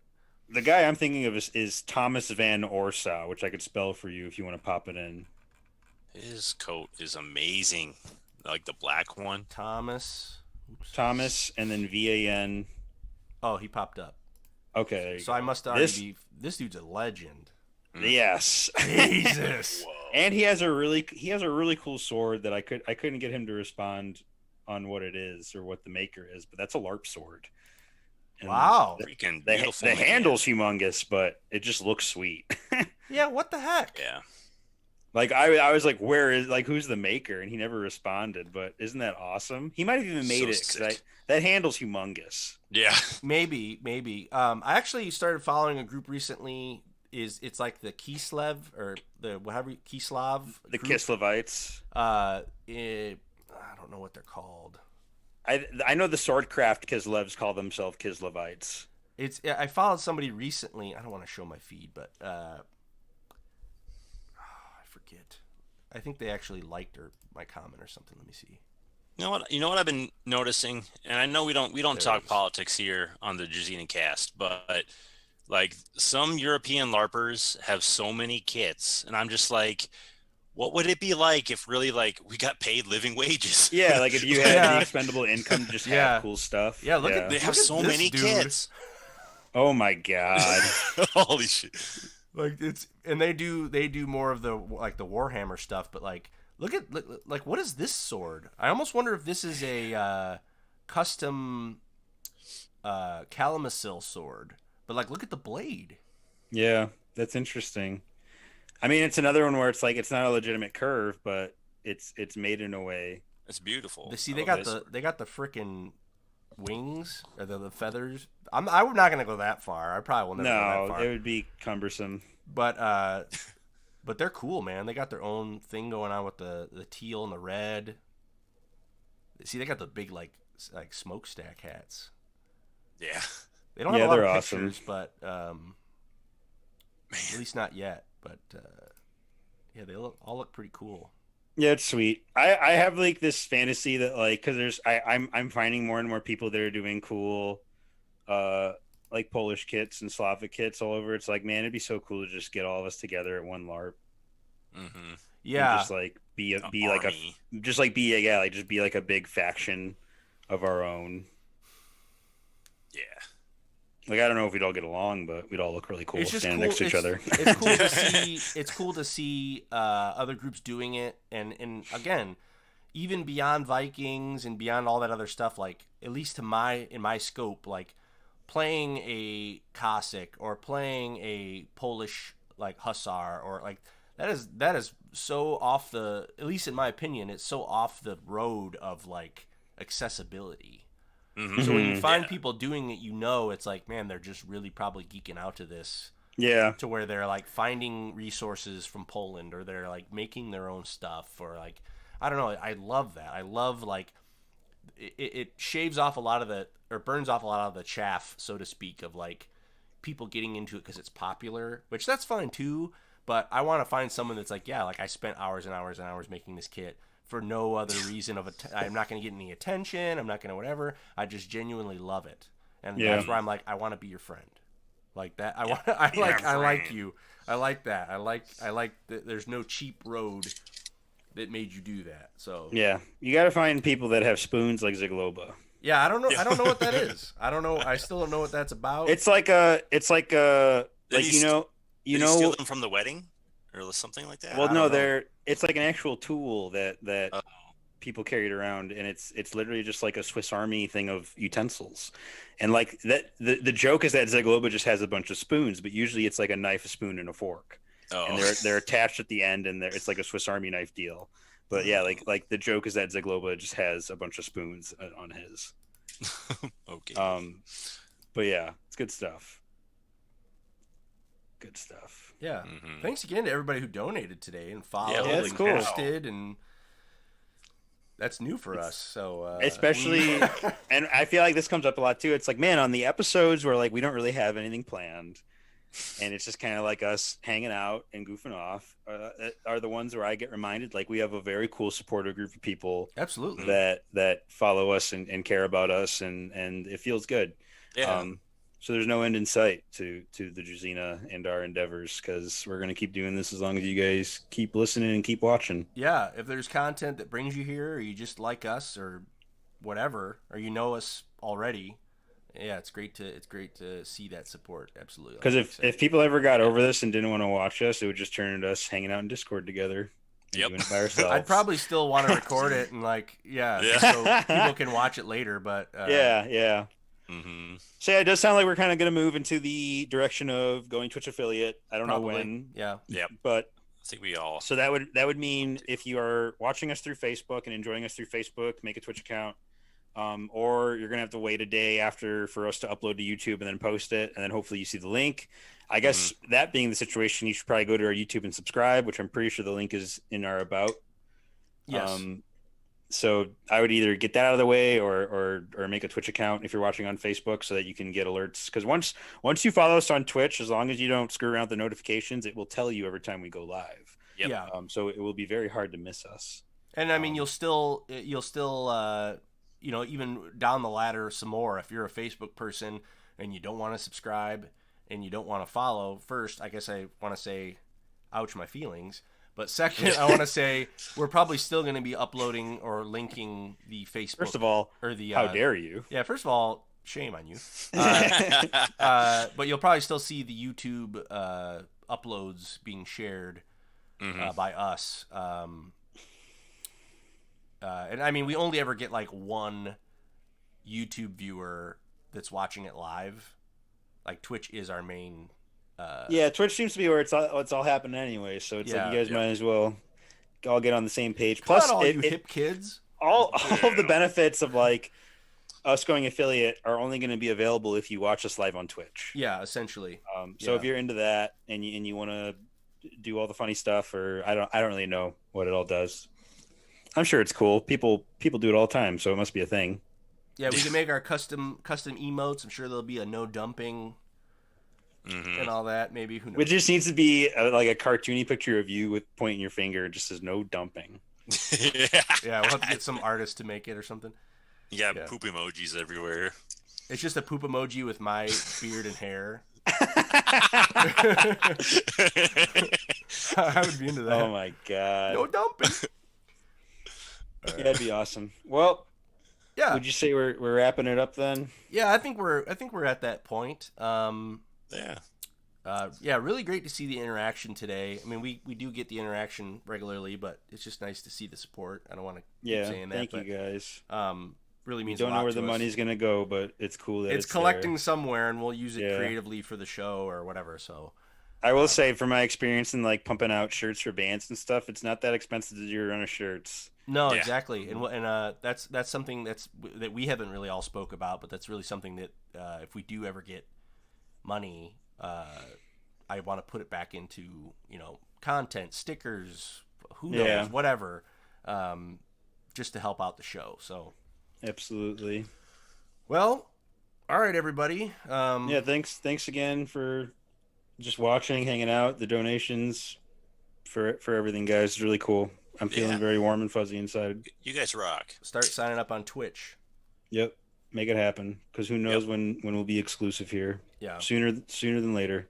The guy I'm thinking of is Thomas Van Orsa, which I could spell for you if you want to pop it in. His coat is amazing. Like the black one. Thomas. Oops. Thomas and then VAN. Oh, he popped up. Okay, there you So go. I must already be. This dude's a legend. Yes. Jesus. Whoa. And he has a really cool sword that I couldn't get him to respond on what it is or what the maker is, but that's a LARP sword. And Wow. Freaking The, beautiful. the man. handle's humongous, but it just looks sweet. Yeah. What the heck? Yeah. Like I was like, who's the maker? And he never responded. But isn't that awesome? He might have even made So it because sick. that handle's humongous. Yeah. Maybe. I actually started following a group recently. It's like the Kislev or the Kislav. The group. Kislevites. I don't know what they're called. I know the Swordcraft Kislevs call themselves Kislevites. I followed somebody recently. I don't want to show my feed, but I forget. I think they actually liked my comment or something. Let me see. You know what I've been noticing, and I know we don't There talk it is. politics here on the DruzhinaCast, but like some European LARPers have so many kits, and I'm just like, what would it be like if really like we got paid living wages? Yeah, like if you had Yeah. the expendable income to just Yeah. have cool stuff. Yeah, look at They have Look at so this many dude. kits. Oh my god. Holy shit! Like and they do more of the like the Warhammer stuff, but like look like what is this sword? I almost wonder if this is a custom Calamasil sword. But like look at the blade. Yeah, that's interesting. I mean, it's another one where it's like it's not a legitimate curve, but it's made in a way. It's beautiful. They I got love this. they got the frickin' wings or the feathers. I'm not gonna go that far. I probably will never go that No, far. it would be cumbersome. But they're cool, man. They got their own thing going on with the teal and the red. See, they got the big like smokestack hats. Yeah. They don't Yeah, have a lot they're of awesome. pictures, but at least not yet. But yeah, they all look pretty cool. Yeah, it's sweet. I have like this fantasy that like because I'm finding more and more people that are doing cool, like Polish kits and Slavic kits all over. It's like, man, it'd be so cool to just get all of us together at one LARP. Mm-hmm. Yeah, And just like be like a big faction of our own. Yeah. Like I don't know if we'd all get along, but we'd all look really cool it's just standing cool. next to each other. It's cool to see. It's cool to see other groups doing it, and again, even beyond Vikings and beyond all that other stuff. Like at least in my scope, like playing a Cossack or playing a Polish like Hussar or like that is so off the, at least in my opinion, it's so off the road of like accessibility. Mm-hmm. So when you find people doing it, it's like, man, they're just really probably geeking out to this, Yeah. to where they're like finding resources from Poland or they're like making their own stuff or like, I don't know. I love that. I love like it shaves off a lot of the, or burns off a lot of the chaff, so to speak, of like people getting into it because it's popular, which that's fine too. But I want to find someone that's like, yeah, like I spent hours and hours and hours making this kit for no other reason I'm not going to get any attention. I'm not going to whatever. I just genuinely love it. And that's where I'm like, I want to be your friend. Like that. I like you. I like that. I like that there's no cheap road that made you do that. So yeah, you got to find people that have spoons like Zagłoba. yeah, I don't know what that is. I don't know. I still don't know what that's about. It's like you know, steal them from the wedding or something like that. Well, no, it's like an actual tool that people carried around, and it's literally just like a Swiss Army thing of utensils. And like that, the joke is that Zagłoba just has a bunch of spoons, but usually it's like a knife, a spoon, and a fork, and they're attached at the end, and it's like a Swiss Army knife deal. But yeah, like the joke is that Zagłoba just has a bunch of spoons on his. Okay. But yeah, it's good stuff. Good stuff. Yeah. Mm-hmm. Thanks again to everybody who donated today and followed that's and cool. posted, and that's new for us. So especially, and I feel like this comes up a lot too. It's like, man, on the episodes where like we don't really have anything planned, and it's just kind of like us hanging out and goofing off, are the ones where I get reminded like we have a very cool supportive group of people. Absolutely. That follow us and care about us, and it feels good. Yeah. So there's no end in sight to the Druzhina and our endeavors, because we're going to keep doing this as long as you guys keep listening and keep watching. Yeah, if there's content that brings you here, or you just like us, or whatever, or you know us already, yeah, it's great to see that support. Absolutely. Because if people ever got over this and didn't want to watch us, it would just turn into us hanging out in Discord together. Yep. Doing it by ourselves. I'd probably still want to record it and so people can watch it later. But yeah. Mm-hmm. So yeah, it does sound like we're kind of going to move into the direction of going Twitch affiliate. I don't know when. Yeah. But I think we all. So that would mean if you are watching us through Facebook and enjoying us through Facebook, make a Twitch account. Or you're gonna have to wait a day after for us to upload to YouTube and then post it, and then hopefully you see the link. I guess that being the situation, you should probably go to our YouTube and subscribe, which I'm pretty sure the link is in our about. Yes. So I would either get that out of the way or make a Twitch account if you're watching on Facebook so that you can get alerts. Because once you follow us on Twitch, as long as you don't screw around with the notifications, it will tell you every time we go live. Yep. Yeah. So it will be very hard to miss us. And I mean, you'll still even down the ladder some more. If you're a Facebook person and you don't want to subscribe and you don't want to follow, first, I guess I want to say, ouch, my feelings. But second, I want to say we're probably still going to be uploading or linking the Facebook. First of all, or the how dare you? Yeah, first of all, shame on you. But you'll probably still see the YouTube uploads being shared by us. And I mean, we only ever get like one YouTube viewer that's watching it live. Like Twitch is our main. Yeah, Twitch seems to be where it's all happening anyway. So it's like you guys might as well all get on the same page. Plus, all you hip kids. All of the benefits of like us going affiliate are only going to be available if you watch us live on Twitch. Yeah, essentially. So if you're into that and you want to do all the funny stuff, or I don't really know what it all does. I'm sure it's cool. People do it all the time, so it must be a thing. Yeah, we can make our custom emotes. I'm sure there'll be a no dumping and all that. Maybe, who knows? It just needs to be like a cartoony picture of you with pointing your finger. It just says no dumping. Yeah, we'll have to get some artist to make it or something. Yeah, poop emojis everywhere. It's just a poop emoji with my beard and hair. I would be into that. Oh my god. No dumping. Yeah, that'd be awesome. Well, yeah. Would you say we're wrapping it up then? Yeah, I think we're at that point. Really great to see the interaction today. I mean, we do get the interaction regularly, but it's just nice to see the support. I don't want to keep saying that. Thank you guys. Really means we don't a lot know where to the us. Money's gonna go, but it's cool that it's collecting there. somewhere, and we'll use it creatively for the show or whatever. So. I will say, from my experience in like pumping out shirts for bands and stuff, it's not that expensive to do a run of shirts. No, exactly, and that's something that we haven't really all spoke about, but that's really something that if we do ever get money, I want to put it back into content, stickers, who knows, whatever, just to help out the show. So Absolutely. Well, all right, everybody. Yeah, thanks again for just watching, hanging out, the donations, for everything, guys. It's really cool. I'm feeling very warm and fuzzy inside. You guys rock. Start signing up on Twitch. Yep, make it happen. Because who knows when we'll be exclusive here? Yeah, sooner than later.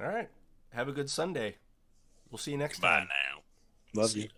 All right. Have a good Sunday. We'll see you next Bye time. now. Love you.